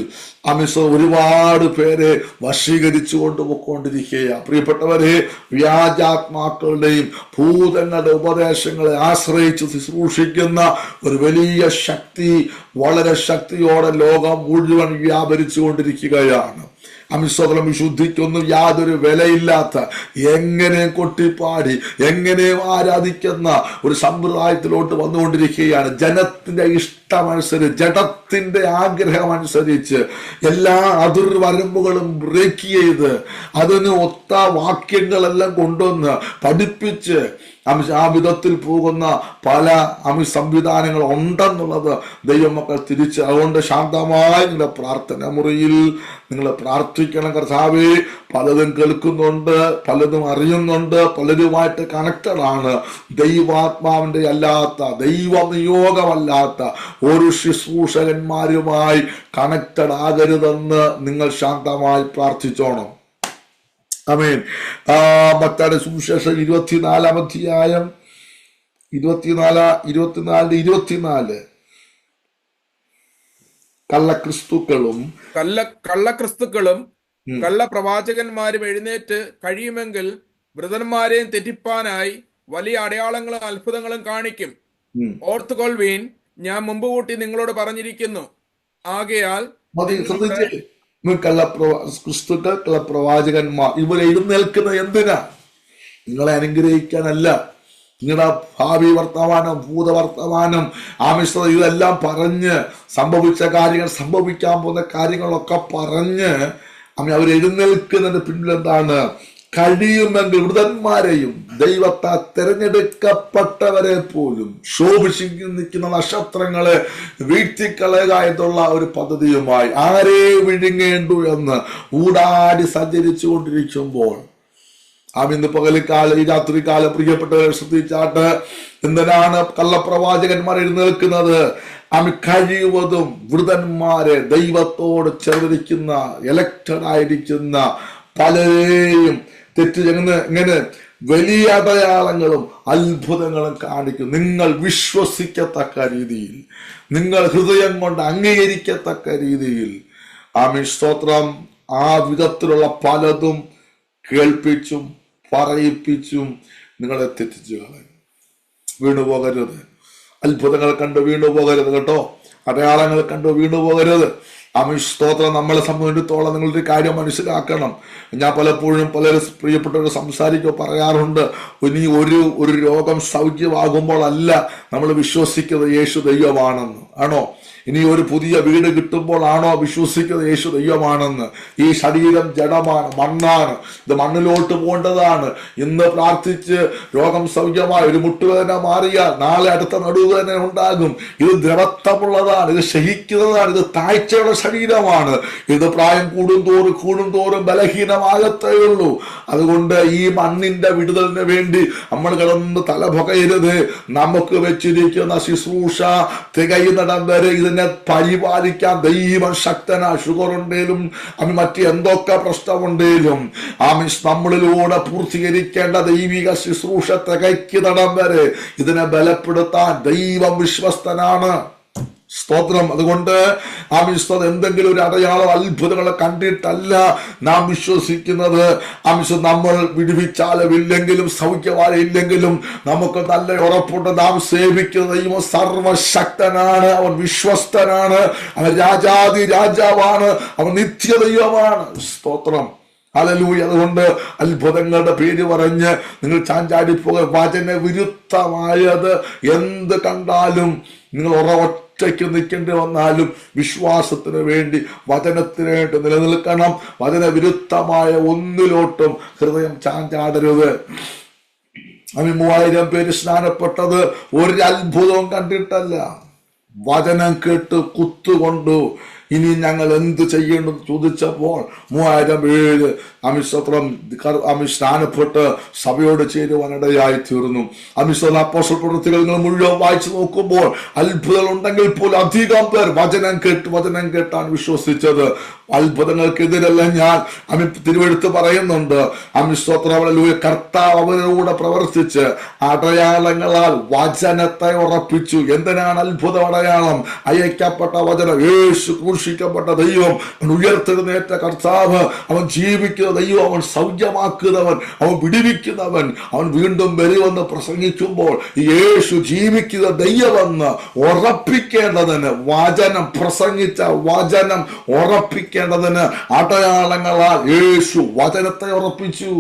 ഒരുപാട് പേരെ വശീകരിച്ചു കൊണ്ടുപോയിക്കൊണ്ടിരിക്കുക. പ്രിയപ്പെട്ടവരെ, വ്യാജാത്മാക്കളുടെയും ഭൂതങ്ങളുടെ ഉപദേശങ്ങളെ ആശ്രയിച്ച് ശുശ്രൂഷിക്കുന്ന ഒരു വലിയ ശക്തി വളരെ ശക്തിയോടെ ലോകം മുഴുവൻ വ്യാപരിച്ചു കൊണ്ടിരിക്കുകയാണ്. അമിസ്വതം വിശുദ്ധിക്കൊന്നും യാതൊരു വിലയില്ലാത്ത, എങ്ങനെ കൊട്ടിപ്പാടി എങ്ങനെയും ആരാധിക്കുന്ന ഒരു സമ്പ്രദായത്തിലോട്ട് വന്നുകൊണ്ടിരിക്കുകയാണ്. ജനത്തിന്റെ ഇഷ്ടമനുസരിച്ച്, ജഡത്തിന്റെ ആഗ്രഹം അനുസരിച്ച് എല്ലാ അതിർവരമ്പുകളും ബ്രേക്ക് ചെയ്ത് അതിന് ഒത്ത വാക്യങ്ങളെല്ലാം കൊണ്ടുവന്ന് പഠിപ്പിച്ച് ആ വിധത്തിൽ പോകുന്ന പല സംവിധാനങ്ങൾ ഉണ്ടെന്നുള്ളത് ദൈവമക്കൾ തിരിച്ച്. അതുകൊണ്ട് ശാന്തമായി നിങ്ങളുടെ പ്രാർത്ഥന മുറിയിൽ നിങ്ങൾ പ്രാർത്ഥിക്കണം. കർത്താവേ, പലതും കേൾക്കുന്നുണ്ട്, പലതും അറിയുന്നുണ്ട്, പലരുമായിട്ട് കണക്റ്റഡ് ആണ്. ദൈവാത്മാവിന്റെ അല്ലാത്ത, ദൈവനിയോഗമല്ലാത്ത ഒരു ശുശ്രൂഷകന്മാരുമായി കണക്റ്റഡ് ആകരുതെന്ന് നിങ്ങൾ ശാന്തമായി പ്രാർത്ഥിച്ചോണം. ആമേൻ. മത്തായിയുടെ സുവിശേഷം 24-ാം അധ്യായം 24 കള്ളക്രിസ്തുക്കളും കള്ളപ്രവാചകന്മാരും എഴുന്നേറ്റ് കഴിയുമെങ്കിൽ വൃതന്മാരെയും തെറ്റിപ്പാനായി വലിയ അടയാളങ്ങളും അത്ഭുതങ്ങളും കാണിക്കും. ഓർത്തുകൊള്ളുവീൻ, ഞാൻ മുമ്പ് കൂട്ടി നിങ്ങളോട് പറഞ്ഞിരിക്കുന്നു. ആകയാൽ ക്രിസ്തുക്കൾ, കള്ളപ്രവാചകന്മാർ ഇവർ എഴുന്നേൽക്കുന്നത് എന്തിനാ? നിങ്ങളെ അനുഗ്രഹിക്കാനല്ല. നിങ്ങളുടെ ഭാവി വർത്തമാനം, ഭൂതവർത്തമാനം, ആമിശ്രത ഇതെല്ലാം പറഞ്ഞ് സംഭവിച്ച കാര്യങ്ങൾ, സംഭവിക്കാൻ പോകുന്ന കാര്യങ്ങളൊക്കെ പറഞ്ഞ് അവർ എഴുന്നേൽക്കുന്നതിന് പിന്നിൽ എന്താണ്? കഴിയുമെങ്കിൽ വൃതന്മാരെയും ദൈവത്താൽ തിരഞ്ഞെടുക്കപ്പെട്ടവരെ പോലും ശോഭിച്ചു നിൽക്കുന്ന നക്ഷത്രങ്ങളെ വീഴ്ത്തിക്കളയുക എന്നുള്ള ഒരു പദ്ധതിയുമായി ആരെ വിഴുങ്ങേണ്ടു എന്ന് ഊടാടി സഞ്ചരിച്ചു കൊണ്ടിരിക്കുമ്പോൾ ഇന്ന് പകലിക്കാലം, ഈ രാത്രികാലം പ്രിയപ്പെട്ടവരെ ശ്രദ്ധിച്ചാട്ട്, എന്തിനാണ് കള്ളപ്രവാചകന്മാർ എഴുന്നേൽക്കുന്നത്? കഴിയുവതും വൃതന്മാരെ, ദൈവത്തോട് ചേർന്നിരിക്കുന്ന, എലക്റ്റഡ് ആയിരിക്കുന്ന പലരെയും ഇങ്ങനെ വലിയ അടയാളങ്ങളും അത്ഭുതങ്ങളും കാണിക്കും. നിങ്ങൾ വിശ്വസിക്കത്തക്ക രീതിയിൽ, നിങ്ങൾ ഹൃദയം കൊണ്ട് അംഗീകരിക്കത്തക്ക രീതിയിൽ. സ്തോത്രം. ആ വിധത്തിലുള്ള പലതും കേൾപ്പിച്ചും പറയിപ്പിച്ചും നിങ്ങളെ തെറ്റിച്ചു കളയും. വീണുപോകരുത്. അത്ഭുതങ്ങൾ കണ്ട് വീണുപോകരുത് കേട്ടോ. അടയാളങ്ങൾ കണ്ട് വീണുപോകരുത്. സ്തോത്രം. നമ്മളെ സംബന്ധിച്ചിടത്തോളം നിങ്ങളൊരു കാര്യം മനസ്സിലാക്കണം. ഞാൻ പലപ്പോഴും പ്രിയപ്പെട്ടവർ സംസാരിക്കുക പറയാറുണ്ട്, ഇനി ഒരു രോഗം സൗഖ്യമാകുമ്പോൾ അല്ല നമ്മൾ വിശ്വസിക്കുന്നത് യേശു ദൈവമാണെന്ന്. ആണോ? ഇനി ഒരു പുതിയ വീട് കിട്ടുമ്പോൾ ആണോ വിശ്വസിക്കുന്നത് യേശു ദൈവമാണെന്ന്? ഈ ശരീരം ജഡമാണ്, മണ്ണാണ്, ഇത് മണ്ണിലോട്ട് പോകേണ്ടതാണ്. ഇന്ന് പ്രാർത്ഥിച്ച് രോഗം സൗഖ്യമായി ഒരു മുട്ടുവേദന മാറിയാൽ നാളെ അടുത്ത നടുവേദന ഉണ്ടാകും. ഇത് ദ്രവത്വമുള്ളതാണ്, ഇത് ശഹിക്കുന്നതാണ്, ഇത് താഴ്ചയുടെ ശരീരമാണ്. ഇത് പ്രായം കൂടുന്തോറും ബലഹീനമാകത്തേ ഉള്ളൂ. അതുകൊണ്ട് ഈ മണ്ണിന്റെ വിടുതലിന് വേണ്ടി നമ്മൾ കിടന്ന് തലപുകയരുത്. നമുക്ക് വെച്ചിരിക്കുന്ന ശുശ്രൂഷ തികയുന്നിടം വരെ ഇതിനെ പരിപാലിക്കാൻ ദൈവം ശക്തനാ. ഷുഗർ ഉണ്ടേലും മറ്റ് എന്തൊക്കെ പ്രശ്നമുണ്ടേലും നമ്മളിലൂടെ പൂർത്തീകരിക്കേണ്ട ദൈവിക ശുശ്രൂഷ തികയ്ക്കുന്നിടം വരെ ഇതിനെ ബലപ്പെടുത്താൻ ദൈവം വിശ്വസ്തനാണ്. സ്തോത്രം. അതുകൊണ്ട് എന്തെങ്കിലും ഒരു അടയാളം അത്ഭുതങ്ങളെ കണ്ടിട്ടല്ല നാം വിശ്വസിക്കുന്നത്. നമ്മൾ വിടുവിച്ചാലും ഇല്ലെങ്കിലും സൗഖ്യമായില്ലെങ്കിലും നമുക്ക് നല്ല ഉറപ്പുണ്ട്. നാം സേവിക്കുന്ന ദൈവം സർവശക്തനാണ്, അവൻ വിശ്വസ്തനാണ്, അവൻ രാജാതി രാജാവാണ്, അവൻ നിത്യദൈവമാണ്. സ്തോത്രം. ഹല്ലേലൂയ. അതുകൊണ്ട് അത്ഭുതങ്ങളുടെ പേര് പറഞ്ഞ് നിങ്ങൾ ചാഞ്ചാടിപ്പോക. വചന വിരുദ്ധമായത് എന്ത് കണ്ടാലും നിങ്ങൾ ഒറ്റയ്ക്ക് നിൽക്കേണ്ടി വന്നാലും വിശ്വാസത്തിന് വേണ്ടി, വചനത്തിന് വേണ്ടി നിലനിൽക്കണം. വചന വിരുദ്ധമായ ഒന്നിലോട്ടും ഹൃദയം ചാഞ്ചാടരുത്. 3000 പേര് സ്നാനപ്പെട്ടത് ഒരു അത്ഭുതവും കണ്ടിട്ടല്ല, വചനം കേട്ട് കുത്തുകൊണ്ടു. ഇനി ഞങ്ങൾ എന്ത് ചെയ്യണം ചോദിച്ചപ്പോൾ 3000 പേര് സ്നാനപ്പെട്ട് സഭയോട് ചേരുവാനിടയായി തീർന്നു. അപ്പോസ്തല പ്രവൃത്തികൾ നിങ്ങൾ മുഴുവൻ വായിച്ചു നോക്കുമ്പോൾ അത്ഭുതങ്ങൾ ഉണ്ടെങ്കിൽ പോലും അധികം പേർ വചനം കേട്ടാണ് വിശ്വസിച്ചത്. അത്ഭുതങ്ങൾക്കെതിരല്ല ഞാൻ തിരുവെഴുത്ത് പറയുന്നുണ്ട്. കർത്താവ് അവരോട് പ്രവർത്തിച്ച് അടയാളങ്ങളാൽ വചനത്തെ ഉറപ്പിച്ചു. എന്തിനാണ് അത്ഭുത അടയാളം? അയക്കപ്പെട്ട വചനം യേശു ക്രൂശിക്കപ്പെട്ട ദൈവം, അവൻ ഉയർത്തെഴുന്നേറ്റ കർത്താവ്, അവൻ ജീവിക്കുന്ന ദൈവം, അവൻ സൗഖ്യമാക്കുന്നവൻ, അവൻ വിടിവിക്കുന്നവൻ, അവൻ വീണ്ടും വരുമെന്ന് പ്രസംഗിക്കുമ്പോൾ യേശു ജീവിക്കുന്ന ദൈവമെന്ന് ഉറപ്പിക്കേണ്ടതിന്, വചനം പ്രസംഗിച്ച വചനം ഉറപ്പിക്കേണ്ടതിന് അടയാളങ്ങളാൽ യേശു വചനത്തെ ഉറപ്പിച്ചു.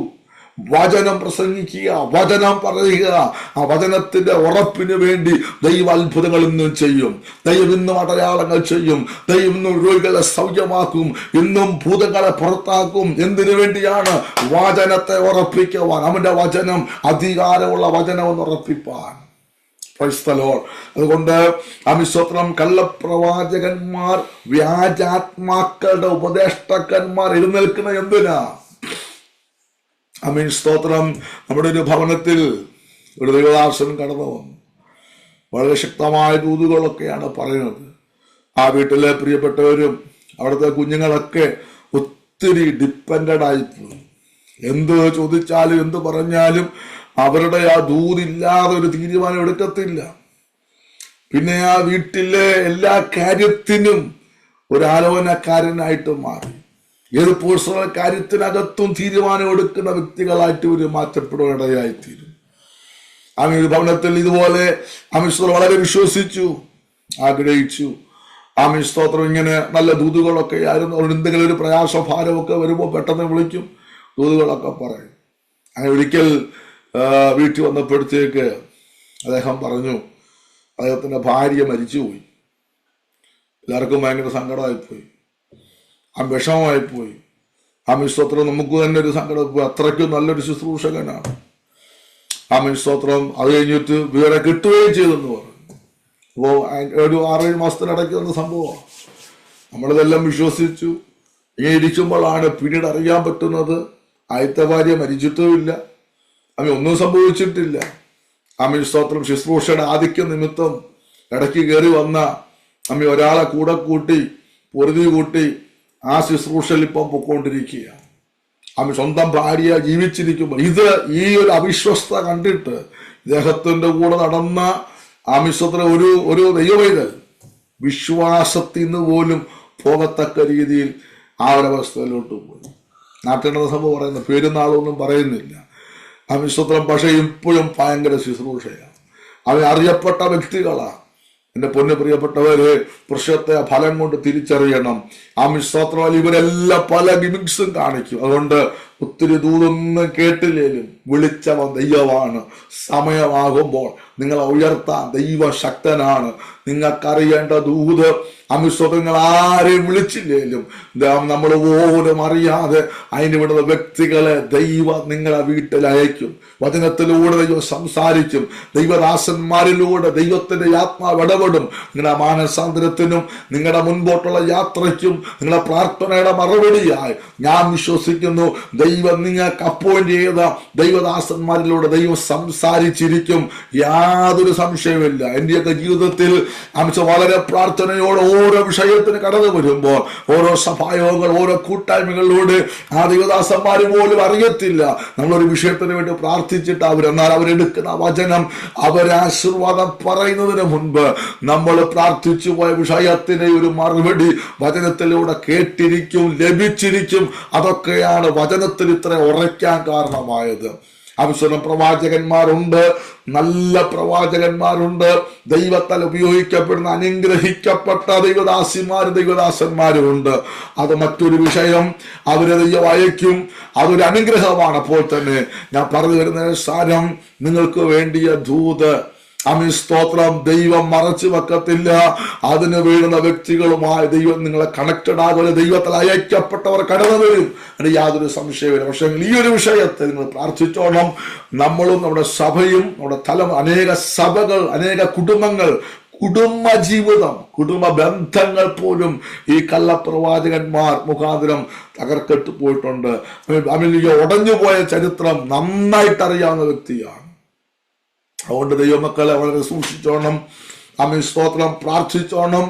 വചനം പ്രസംഗിക്കുക, വചനം പറയുക, ആ വചനത്തിന്റെ ഉറപ്പിന് വേണ്ടി ദൈവ അത്ഭുതങ്ങൾ ഇന്നും ചെയ്യും. ദൈവം ഇന്നും അടയാളങ്ങൾ ചെയ്യും. ദൈവം ഇന്നും രോഗികളെ സൗഖ്യമാക്കും, ഇന്നും ഭൂതങ്ങളെ പുറത്താക്കും. എന്തിനു വേണ്ടിയാണ്? വചനത്തെ ഉറപ്പിക്കുവാൻ. അവന്റെ വചനം അധികാരമുള്ള വചനമെന്ന് ഉറപ്പിപ്പാൻ. അതുകൊണ്ട് അമിസ്തോത്രം, കള്ളപ്രവാചകന്മാർ, വ്യാജാത്മാക്കളുടെ ഉപദേഷ്ടാക്കന്മാർ എഴുന്നേൽക്കുന്ന എന്തിനാ? സ്തോത്രം. നമ്മുടെ ഒരു ഭവനത്തിൽ ഒരു ദൈവദാസൻ കടന്നു വന്നു. വളരെ ശക്തമായ ദൂതുകളൊക്കെയാണ് പറയുന്നത്. ആ വീട്ടിലെ പ്രിയപ്പെട്ടവരും അവിടുത്തെ കുഞ്ഞുങ്ങളൊക്കെ ഒത്തിരി ഡിപ്പെൻഡഡ് ആയിപ്പോയി. എന്ത് ചോദിച്ചാലും എന്ത് പറഞ്ഞാലും അവരുടെ ആ ദൂതില്ലാതെ ഒരു തീരുമാനം എടുക്കത്തില്ല. പിന്നെ ആ വീട്ടിലെ എല്ലാ കാര്യത്തിനും ഒരു ആലോചനക്കാരനായിട്ട് മാറി. ഏത് പേഴ്സണൽ കാര്യത്തിനകത്തും തീരുമാനം എടുക്കുന്ന വ്യക്തികളായിട്ട് ഒരു മാറ്റപ്പെടുവാനിടയായിത്തീരും. ഒരു ഭവനത്തിൽ ഇതുപോലെ സ്തോത്രം വളരെ വിശ്വസിച്ചു, ആഗ്രഹിച്ചു. സ്തോത്രം ഇങ്ങനെ നല്ല ദൂതുകളൊക്കെ ആയിരുന്നു. അവരുടെ എന്തെങ്കിലും ഒരു പ്രയാസഭാരമൊക്കെ വരുമ്പോൾ പെട്ടെന്ന് വിളിക്കും, ദൂതുകളൊക്കെ പറയും. അങ്ങനെ ഒരിക്കൽ വീട്ടിൽ വന്നപ്പോഴത്തേക്ക് അദ്ദേഹം പറഞ്ഞു, അദ്ദേഹത്തിന്റെ ഭാര്യ മരിച്ചുപോയി. എല്ലാവർക്കും ഭയങ്കര സങ്കടമായിപ്പോയി, വിഷമമായിപ്പോയി. സ്തോത്രം നമുക്ക് തന്നെ ഒരു സങ്കടം പോയി. അത്രയ്ക്കും നല്ലൊരു ശുശ്രൂഷകനാണ്. സ്തോത്രം. അത് കഴിഞ്ഞിട്ട് വേറെ കിട്ടുകയും ചെയ്തെന്ന് പറഞ്ഞു. അപ്പോൾ ഒരു 6-7 മാസത്തിനിടയ്ക്ക് വന്ന സംഭവമാണ്. നമ്മളിതെല്ലാം വിശ്വസിച്ചു. ഇങ്ങനെ ഇരിക്കുമ്പോഴാണ് പിന്നീട് അറിയാൻ പറ്റുന്നത് ആദ്യത്തെ ഭാര്യ മരിച്ചിട്ടുമില്ല, ഒന്നും സംഭവിച്ചിട്ടില്ല. സ്തോത്രം. ശുശ്രൂഷയുടെ ആധിക്യ നിമിത്തം ഇടയ്ക്ക് കയറി വന്ന ഒരാളെ കൂടെ കൂട്ടി പൊറുതി കൂട്ടി ആ ശുശ്രൂഷയിൽ ഇപ്പം പൊക്കോണ്ടിരിക്കുകയാണ്. സ്വന്തം ഭാര്യ ജീവിച്ചിരിക്കുമ്പോൾ ഈ ഒരു അവിശ്വസ്ത കണ്ടിട്ട് ഇദ്ദേഹത്തിന്റെ കൂടെ നടന്ന ഒരു ദൈവവൈതൽ വിശ്വാസത്തിൽ നിന്ന് പോലും പോകത്തക്ക രീതിയിൽ ആ ഒരവസ്ഥയിലോട്ട് പോയി. നാട്ടിലുള്ള സംഭവം പറയുന്ന പേരുന്നാളൊന്നും പറയുന്നില്ല. സ്തോത്രം. പക്ഷെ ഇപ്പോഴും ഭയങ്കര ശുശ്രൂഷയാണ്. അറിയപ്പെട്ട വ്യക്തികളാണ്. എന്റെ പൊന്നു പ്രിയപ്പെട്ടവര്, വൃക്ഷത്തെ ഫലം കൊണ്ട് തിരിച്ചറിയണം. സ്തോത്രം. ഇവരെല്ലാം പല ഗിമിക്സും കാണിക്കും. അതുകൊണ്ട് ഒത്തിരി ദൂതൊന്നും കേട്ടില്ലേലും വിളിച്ചവൻ ദൈവമാണ്. സമയമാകുമ്പോൾ നിങ്ങളെ ഉയർത്താൻ ദൈവശക്തനാണ്. നിങ്ങൾക്കറിയേണ്ട ദൂത് നിങ്ങൾ ആരെയും വിളിച്ചില്ലേലും നമ്മൾ പോലും അറിയാതെ അതിന് വിടുന്ന വ്യക്തികളെ ദൈവം നിങ്ങളെ വീട്ടിൽ അയക്കും. വചനത്തിലൂടെ ദൈവം സംസാരിക്കും. ദൈവദാസന്മാരിലൂടെ ദൈവത്തിന്റെ ആത്മാവ് ഇടപെടും. നിങ്ങളുടെ മാനസാന്തരത്തിനും നിങ്ങളുടെ മുൻപോട്ടുള്ള യാത്രയ്ക്കും നിങ്ങളുടെ പ്രാർത്ഥനയുടെ മറുപടിയായി ഞാൻ വിശ്വസിക്കുന്നു ദൈവം നിങ്ങൾക്ക് അപ്പോയിന്റ് ചെയ്ത ദൈവദാസന്മാരിലൂടെ ദൈവം സംസാരിച്ചിരിക്കും. യാതൊരു സംശയമില്ല. എന്റെയൊക്കെ ജീവിതത്തിൽ വളരെ പ്രാർത്ഥനയോടെ ഓരോ വിഷയത്തിന് കടന്നു വരുമ്പോൾ, ഓരോ സഭായോഗങ്ങൾ, ഓരോ കൂട്ടായ്മകളിലൂടെ ആ ദൈവദാസന്മാർ പോലും അറിയത്തില്ല നമ്മളൊരു വിഷയത്തിന് വേണ്ടി പ്രാർത്ഥിച്ചിട്ട് എന്നാൽ അവരെടുക്കുന്ന വചനം, അവരാശീർവാദം പറയുന്നതിന് മുൻപ് നമ്മൾ പ്രാർത്ഥിച്ചു പോയ വിഷയത്തിന് ഒരു മറുപടി വചനത്തിലൂടെ കേട്ടിരിക്കും, ലഭിച്ചിരിക്കും. അതൊക്കെയാണ് വചനത്തിൽ ഇത്ര ഉറയ്ക്കാൻ കാരണമായത്. പ്രവാചകന്മാരുണ്ട്, നല്ല പ്രവാചകന്മാരുണ്ട്, ദൈവത്താൽ ഉപയോഗിക്കപ്പെടുന്ന അനുഗ്രഹിക്കപ്പെട്ട ദൈവദാസന്മാരും ഉണ്ട്. അത് മറ്റൊരു വിഷയം. അവരെ ദൈവം അയക്കും, അതൊരു അനുഗ്രഹമാണ്. അപ്പോൾ തന്നെ ഞാൻ പറഞ്ഞു വരുന്ന സാരം, നിങ്ങൾക്ക് വേണ്ടിയ ദൂത് സ്തോത്രം ദൈവം മറച്ചു വെക്കത്തില്ല. അതിന് വീഴുന്ന വ്യക്തികളുമായി ദൈവം നിങ്ങളെ കണക്റ്റഡ് ആകുന്ന ദൈവത്തിൽ അയക്കപ്പെട്ടവർ കടന്നു വരും. അതിന് യാതൊരു സംശയമില്ല. പക്ഷെ ഈ ഒരു വിഷയത്തെ നിങ്ങൾ പ്രാർത്ഥിച്ചോണം. നമ്മളും നമ്മുടെ സഭയും നമ്മുടെ അനേക സഭകൾ, അനേക കുടുംബങ്ങൾ, കുടുംബ ജീവിതം, കുടുംബ ബന്ധങ്ങൾ പോലും ഈ കള്ളപ്രവാചകന്മാർ മുഖാന്തരം തകർക്കെട്ട് പോയിട്ടുണ്ട്. ഉടഞ്ഞുപോയ ചരിത്രം നന്നായിട്ട് അറിയാവുന്ന വ്യക്തിയാണ്. അതുകൊണ്ട് ദൈവമക്കളെ വളരെ സൂക്ഷിച്ചോണം. ആമേൻ സ്തോത്രം പ്രാർത്ഥിച്ചോണം.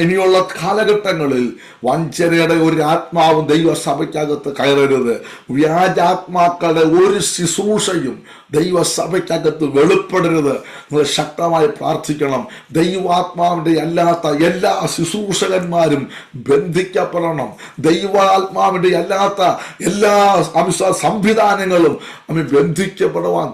ഇനിയുള്ള കാലഘട്ടങ്ങളിൽ വഞ്ചനയുടെ ഒരു ആത്മാവും ദൈവസഭയ്ക്കകത്ത് കയറരുത്. വ്യാജാത്മാക്കളുടെ ഒരു ശുശ്രൂഷയും ദൈവസഭയ്ക്കകത്ത് വെളിപ്പെടരുത്. നിങ്ങൾ ശക്തമായി പ്രാർത്ഥിക്കണം. ദൈവാത്മാവിന്റെ അല്ലാത്ത എല്ലാ ശുശ്രൂഷകന്മാരും ബന്ധിക്കപ്പെടണം. ദൈവാത്മാവിന്റെ അല്ലാത്ത എല്ലാ സംവിധാനങ്ങളും ബന്ധിക്കപ്പെടുവാൻ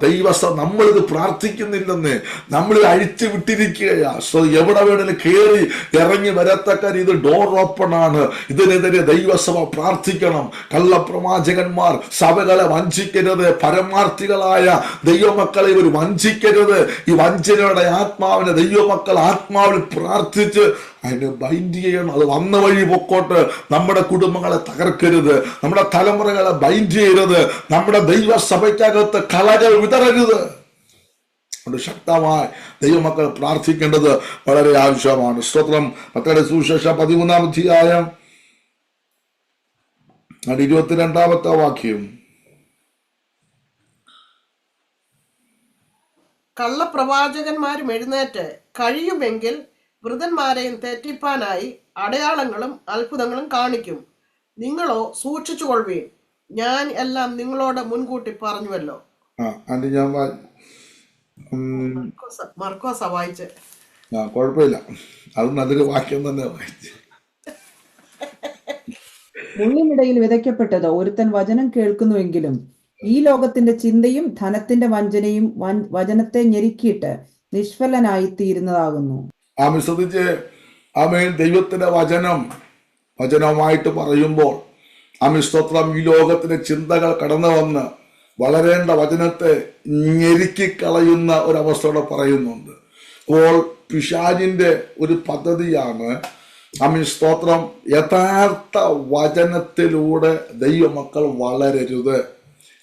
നമ്മളിത് പ്രാർത്ഥിക്കുന്നില്ലെന്ന് നമ്മളിത് അഴിച്ചു വിട്ടിരിക്കുകയാ. എവിടെ വേണേലും കയറി ഇറങ്ങി വരത്തക്ക ഇത് ഡോർ ഓപ്പൺ ആണ്. ഇതിനെതിരെ ദൈവസഭ പ്രാർത്ഥിക്കണം. കള്ളപ്രവാചകന്മാർ സഭകളെ വഞ്ചിക്കരുത്. പരമാർത്ഥികളായ ദൈവമക്കളെ ഇവർ വഞ്ചിക്കരുത്. ഈ വഞ്ചനയുടെ ആത്മാവിനെ ദൈവമക്കൾ ആത്മാവിൽ പ്രാർത്ഥിച്ച് അതിനെ ബൈൻഡ് ചെയ്യണം. അത് വന്ന വഴി പൊക്കോട്ട്. നമ്മുടെ കുടുംബങ്ങളെ തകർക്കരുത്. നമ്മുടെ തലമുറകളെ ബൈൻഡ് ചെയ്യരുത്. നമ്മുടെ ദൈവസഭയ്ക്കകത്ത് കളകൾ വിതറരുത്. അതുകൊണ്ട് ശക്തമായി ദൈവമക്കൾ പ്രാർത്ഥിക്കേണ്ടത് വളരെ ആവശ്യമാണ്. സ്തോത്രം. മത്തായിയുടെ സുവിശേഷം 13-ാം അധ്യായം 22-ാമത്തെ വാക്യം. കള്ളപ്രവാചകന്മാരും എഴുന്നേറ്റ് കഴിയുമെങ്കിൽ വൃതന്മാരെയും തെറ്റിപ്പാനായി അടയാളങ്ങളും അത്ഭുതങ്ങളും കാണിക്കും. നിങ്ങളോ സൂക്ഷിച്ചുകൊള്ളുവീൻ. ഞാൻ എല്ലാം നിങ്ങളോട് മുൻകൂട്ടി പറഞ്ഞുവല്ലോ. മർക്കോസാ വായിച്ച്. കുഴപ്പമില്ല, അത് നല്ലൊരു വാക്യം തന്നെ വായിച്ചു. മുള്ളിനിടയിൽ വിതയ്ക്കപ്പെട്ടത് ഒരുത്തൻ വചനം കേൾക്കുന്നുവെങ്കിലും ഈ ലോകത്തിന്റെ ചിന്തയും ധനത്തിന്റെ വഞ്ചനയും വചനത്തെ ഞെരുക്കിയിട്ട് നിഷ്ഫലനായി തീരുന്നതാകുന്നു. ആമേൻ. ശ്രദ്ധിച്ച് ആമേൻ. ദൈവത്തിന്റെ വചനമായിട്ട് പറയുമ്പോൾ ആമേൻ സ്തോത്രം, ഈ ലോകത്തിന്റെ ചിന്തകൾ കടന്നു വന്ന് വളരേണ്ട വചനത്തെ ഞെരുക്കിക്കളയുന്ന ഒരവസ്ഥയോടെ പറയുന്നുണ്ട്. അപ്പോൾ പിശാചിന്റെ ഒരു പദ്ധതിയാണ് ആമേൻ സ്തോത്രം, യഥാർത്ഥ വചനത്തിലൂടെ ദൈവമക്കൾ വളരരുത്.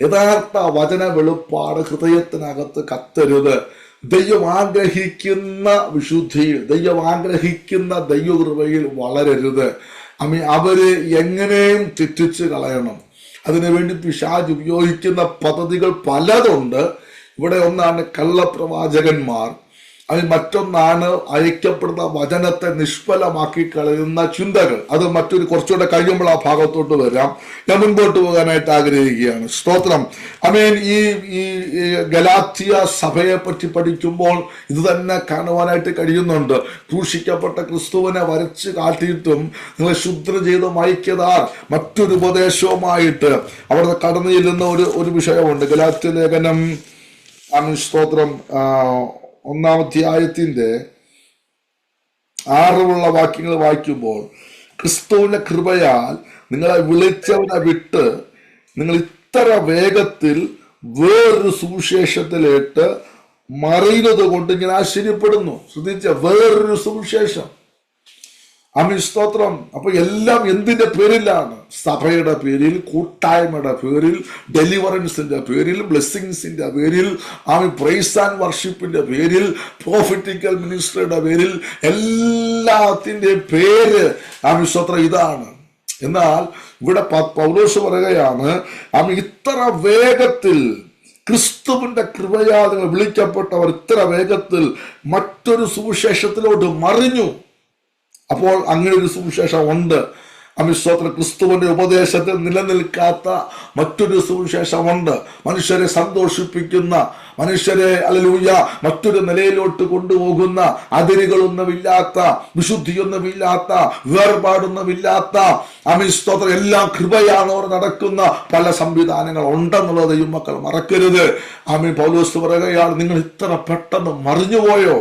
യഥാർത്ഥ വചന വെളിപ്പാട് ഹൃദയത്തിനകത്ത് കത്തരുത്. ദൈവം ആഗ്രഹിക്കുന്ന വിശുദ്ധിയിൽ, ദൈവം ആഗ്രഹിക്കുന്ന ദൈവകൃപയിൽ വളരരുത്. അവര് എങ്ങനെയും തെറ്റിച്ച് കളയണം. അതിനുവേണ്ടി പിശാച് ഉപയോഗിക്കുന്ന പദ്ധതികൾ പലതുണ്ട്. ഇവിടെ ഒന്നാണ് കള്ളപ്രവാചകന്മാർ, മറ്റൊന്നാണ് അയക്കപ്പെടുന്ന വചനത്തെ നിഷ്ഫലമാക്കി കളയുന്ന ചിന്തകൾ. അത് മറ്റൊരു കുറച്ചുകൂടെ കഴിയുമ്പോൾ ആ ഭാഗത്തോട്ട് വരാം. ഞാൻ മുൻപോട്ട് പോകാനായിട്ട് ആഗ്രഹിക്കുകയാണ്. സ്തോത്രം. ആമേൻ. ഈ ഗലാത്യ സഭയെ പറ്റി പഠിക്കുമ്പോൾ ഇത് തന്നെ കാണുവാനായിട്ട് കഴിയുന്നുണ്ട്. ക്രൂശിക്കപ്പെട്ട ക്രിസ്തുവിനെ വരച്ച് കാട്ടിയിട്ടും നിങ്ങളെ ശുദ്ധ ചെയ്ത് മയക്കിയതാർ മറ്റൊരു ഉപദേശവുമായിട്ട് അവിടെ കടന്നു ചെല്ലുന്ന ഒരു വിഷയമുണ്ട്. ഗലാത്യ ലേഖനം ആമേൻ സ്തോത്രം 1-ാം അധ്യായത്തിന്റെ 6 വാക്യങ്ങൾ വായിക്കുമ്പോൾ, ക്രിസ്തുവിന്റെ കൃപയാൽ നിങ്ങളെ വിളിച്ചവനെ വിട്ട് നിങ്ങൾ ഇത്ര വേഗത്തിൽ വേറൊരു സുവിശേഷത്തിലേട്ട് മറിയുന്നത് കൊണ്ട് ഞാൻ ആശ്ചര്യപ്പെടുന്നു. ശ്രദ്ധിച്ച, വേറൊരു സുവിശേഷം. ആമേൻ സ്തോത്രം. അപ്പൊ എല്ലാം എന്തിന്റെ പേരിലാണ്? സഭയുടെ പേരിൽ, കൂട്ടായ്മയുടെ പേരിൽ, ഡെലിവറൻസിന്റെ പേരിൽ, ബ്ലെസ്സിങ്സിന്റെ പേരിൽ, ആമേൻ പ്രൈസ് ആൻഡ് വർഷിപ്പിന്റെ പേരിൽ, പ്രോഫിറ്റിക്കൽ മിനിസ്ട്രിയുടെ പേരിൽ, എല്ലാത്തിന്റെ പേര് ആമേൻ സ്തോത്രം ഇതാണ്. എന്നാൽ ഇവിടെ പൗലോസ് പറയുകയാണ്, ആമേൻ ഇത്ര വേഗത്തിൽ ക്രിസ്തുവിന്റെ കൃപയാൽ നിങ്ങൾ വിളിക്കപ്പെട്ടവർ ഇത്ര വേഗത്തിൽ മറ്റൊരു സുവിശേഷത്തിലോട്ട് മറിഞ്ഞു. അപ്പോൾ അങ്ങനെ ഒരു സുവിശേഷം ഉണ്ട്. സ്തോത്രം. ക്രിസ്തുവിന്റെ ഉപദേശത്തിൽ നിലനിൽക്കാത്ത മറ്റൊരു സുവിശേഷമുണ്ട്. മനുഷ്യരെ സന്തോഷിപ്പിക്കുന്ന, മനുഷ്യരെ ഹല്ലേലൂയ മറ്റൊരു നിലയിലോട്ട് കൊണ്ടുപോകുന്ന, അതിരുകളൊന്നുമില്ലാത്ത, വിശുദ്ധിയൊന്നുമില്ലാത്ത, വേർപാടൊന്നുമില്ലാത്ത സ്തോത്രം എല്ലാം കൃപയാണ് അവർ നടക്കുന്ന പല സംവിധാനങ്ങൾ ഉണ്ടെന്നുള്ളത് ഈ മക്കൾ മറക്കരുത്. പൗലോസ് പറയുകയാണ്, നിങ്ങൾ ഇത്ര പെട്ടെന്ന് മറിഞ്ഞുപോയോ?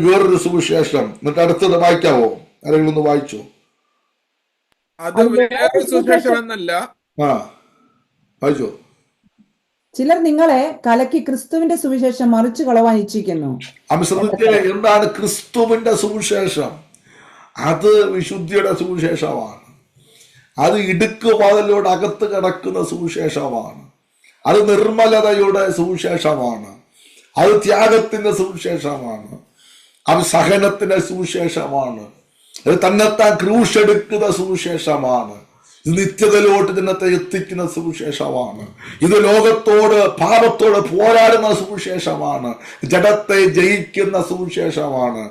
വേറൊരു സുവിശേഷം. എന്നിട്ട് അടുത്തത് വായിക്കാവോ? ആരെങ്കിലും ഒന്ന് വായിച്ചു. അത് വേറൊരു സുവിശേഷം എന്നല്ല. വായിച്ചോ. ചിലർ നിങ്ങളെ കലക്കി ക്രിസ്തുവിന്റെ സുവിശേഷം മറിച്ചു കളവാൻ ഇച്ഛിക്കുന്നു. എന്താണ് ക്രിസ്തുവിന്റെ സുവിശേഷം? അത് വിശുദ്ധിയുടെ സുവിശേഷമാണ്. അത് ഇടുക്കുവാതിലൂടെ അകത്ത് കിടക്കുന്ന സുവിശേഷമാണ്. അത് നിർമ്മലതയുടെ സുവിശേഷമാണ്. അത് ത്യാഗത്തിന്റെ സുവിശേഷമാണ്. അത് സഹനത്തിന്റെ സുവിശേഷമാണ്. അത് തന്നെത്താൻ ക്രൂശെടുക്കുന്ന സുവിശേഷമാണ്. നിത്യതയിലോട്ട് ജനത്തെ എത്തിക്കുന്ന സുവിശേഷമാണ്. ഇത് ലോകത്തോട് പാപത്തോട് പോരാടുന്ന സുവിശേഷമാണ്. ജഡത്തെ ജയിക്കുന്ന സുവിശേഷമാണ്.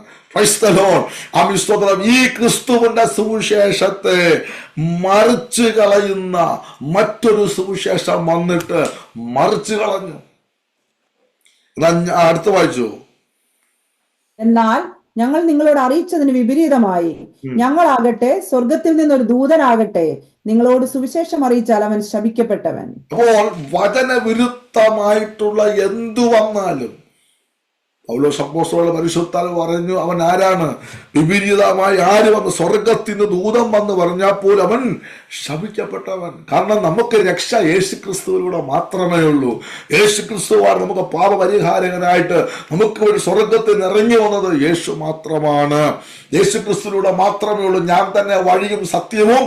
ഈ ക്രിസ്തുവിന്റെ സുവിശേഷത്തെ മറിച്ചു കളയുന്ന മറ്റൊരു സുവിശേഷം വന്നിട്ട് മറിച്ചു കളഞ്ഞു. അടുത്ത് വായിച്ചു. എന്നാൽ ഞങ്ങൾ നിങ്ങളോട് അറിയിച്ചതിന് വിപരീതമായി ഞങ്ങളാകട്ടെ സ്വർഗത്തിൽ നിന്നൊരു ദൂതനാകട്ടെ നിങ്ങളോട് സുവിശേഷം അറിയിച്ചാൽ അവൻ ശപിക്കപ്പെട്ടവൻ. അപ്പോൾ വചനവിരുദ്ധമായിട്ടുള്ള എന്തു വന്നാലും പൗലോസ് അപ്പോസ്തലൻ പരിശുദ്ധാൽ പറഞ്ഞു, അവൻ ആരാണ്? വിപരീതമായി ആര് വന്ന് സ്വർഗത്തിന് ദൂതം വന്ന് പറഞ്ഞപ്പോൾ അവൻ ശപിക്കപ്പെട്ടവൻ. കാരണം നമുക്ക് രക്ഷ യേശുക്രിസ്തുവിലൂടെ മാത്രമേ ഉള്ളൂ. യേശുക്രിസ്തുവാണ് നമുക്ക് പാപപരിഹാരകനായിട്ട് നമുക്ക് ഒരു സ്വർഗത്തിൽ ഇറങ്ങി വന്നത് യേശു മാത്രമാണ്. യേശുക്രിസ്തുവിലൂടെ മാത്രമേ ഉള്ളൂ. ഞാൻ തന്നെ വഴിയും സത്യവും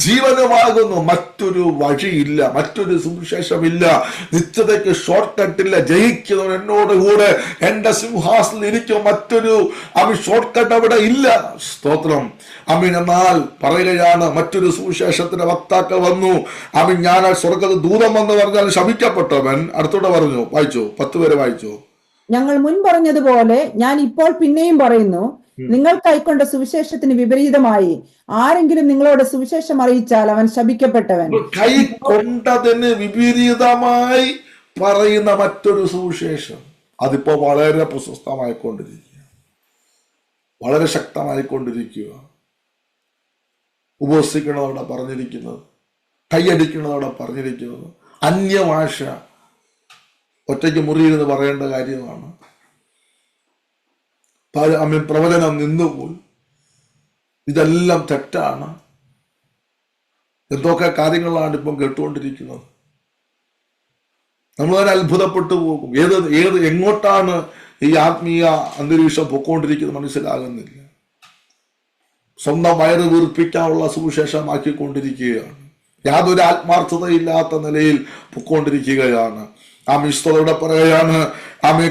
ജീവനുമാകുന്നു. മറ്റൊരു വഴിയില്ല, മറ്റൊരു സുവിശേഷമില്ല. നിത്യതയ്ക്ക് ഷോർട്ട് കട്ടില്ല. ജയിക്കുന്നവൻ എന്നോട് കൂടെ എന്റെ സിംഹാസനത്തിൽ ഇരിക്കും. മറ്റൊരു ഷോർട്ട് കട്ട് അവിടെ ഇല്ല. സ്തോത്രം. എന്നാൽ പറയുകയാണ്, മറ്റൊരു സുവിശേഷത്തിന്റെ വക്താക്കൾ വന്നു. ഞാൻ സ്വർഗത്തിൽ ദൂതം വന്ന് പറഞ്ഞാൽ ശപിക്കപ്പെട്ടവൻ. അടുത്തോടെ പറഞ്ഞു, വായിച്ചു, 10 പേര് വായിച്ചു. ഞങ്ങൾ മുൻ പറഞ്ഞതുപോലെ ഞാൻ ഇപ്പോൾ പിന്നെയും പറയുന്നു, നിങ്ങൾ കൈക്കൊണ്ട സുവിശേഷത്തിന് വിപരീതമായി ആരെങ്കിലും നിങ്ങളോട് സുവിശേഷം അറിയിച്ചാൽ അവൻ ശപിക്കപ്പെട്ടവൻ. കൈക്കൊണ്ടതിന് വിപരീതമായി പറയുന്ന മറ്റൊരു സുവിശേഷം അതിപ്പോ വളരെ പ്രശസ്തമായിക്കൊണ്ടിരിക്കുക, വളരെ ശക്തമായിക്കൊണ്ടിരിക്കുക. ഉപവസിക്കണതവിടെ പറഞ്ഞിരിക്കുന്നത്, കൈയടിക്കണതവിടെ പറഞ്ഞിരിക്കുന്നത്, അന്യഭാഷ ഒറ്റയ്ക്ക് മുറിയിരുന്ന് പറയേണ്ട കാര്യമാണ്. പ്രവചനം നിന്നുപോയി. ഇതെല്ലാം തെറ്റാണ്. എന്തൊക്കെ കാര്യങ്ങളാണ് ഇപ്പം കേട്ടുകൊണ്ടിരിക്കുന്നത്. നമ്മളതിനെ അത്ഭുതപ്പെട്ടു പോകും. എങ്ങോട്ടാണ് ഈ ആത്മീയ അന്തരീക്ഷം പൊക്കോണ്ടിരിക്കുന്നത് മനസ്സിലാകുന്നില്ല. സ്വന്തം വയറ് വീർപ്പിക്കാനുള്ള സുവിശേഷമാക്കിക്കൊണ്ടിരിക്കുകയാണ്. യാതൊരു ആത്മാർത്ഥതയില്ലാത്ത നിലയിൽ പൊക്കോണ്ടിരിക്കുകയാണ്. മിസ്തോടെ പറയുകയാണ്,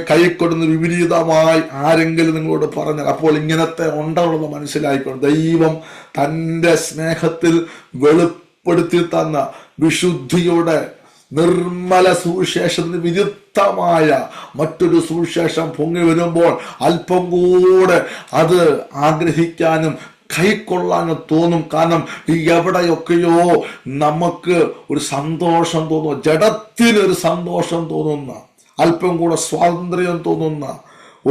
കൈക്കൊടുന്ന് വിപരീതമായി ആരെങ്കിലും നിങ്ങളോട് പറഞ്ഞാൽ, അപ്പോൾ ഇങ്ങനത്തെ ഉണ്ടെന്നുള്ളത് മനസ്സിലായിക്കൊണ്ട് ദൈവം തൻ്റെ സ്നേഹത്തിൽ വെളിപ്പെടുത്തി തന്ന വിശുദ്ധിയുടെ നിർമ്മല സുവിശേഷത്തിന് വിരുദ്ധമായ മറ്റൊരു സുവിശേഷം പൊങ്ങി വരുമ്പോൾ അല്പം കൂടെ അത് ആഗ്രഹിക്കാനും കൈക്കൊള്ളാനും തോന്നും. കാരണം എവിടെയൊക്കെയോ നമുക്ക് ഒരു സന്തോഷം തോന്നുന്നു, ജഡത്തിനൊരു സന്തോഷം തോന്നുന്ന, അല്പം കൂടെ സ്വാതന്ത്ര്യം തോന്നുന്ന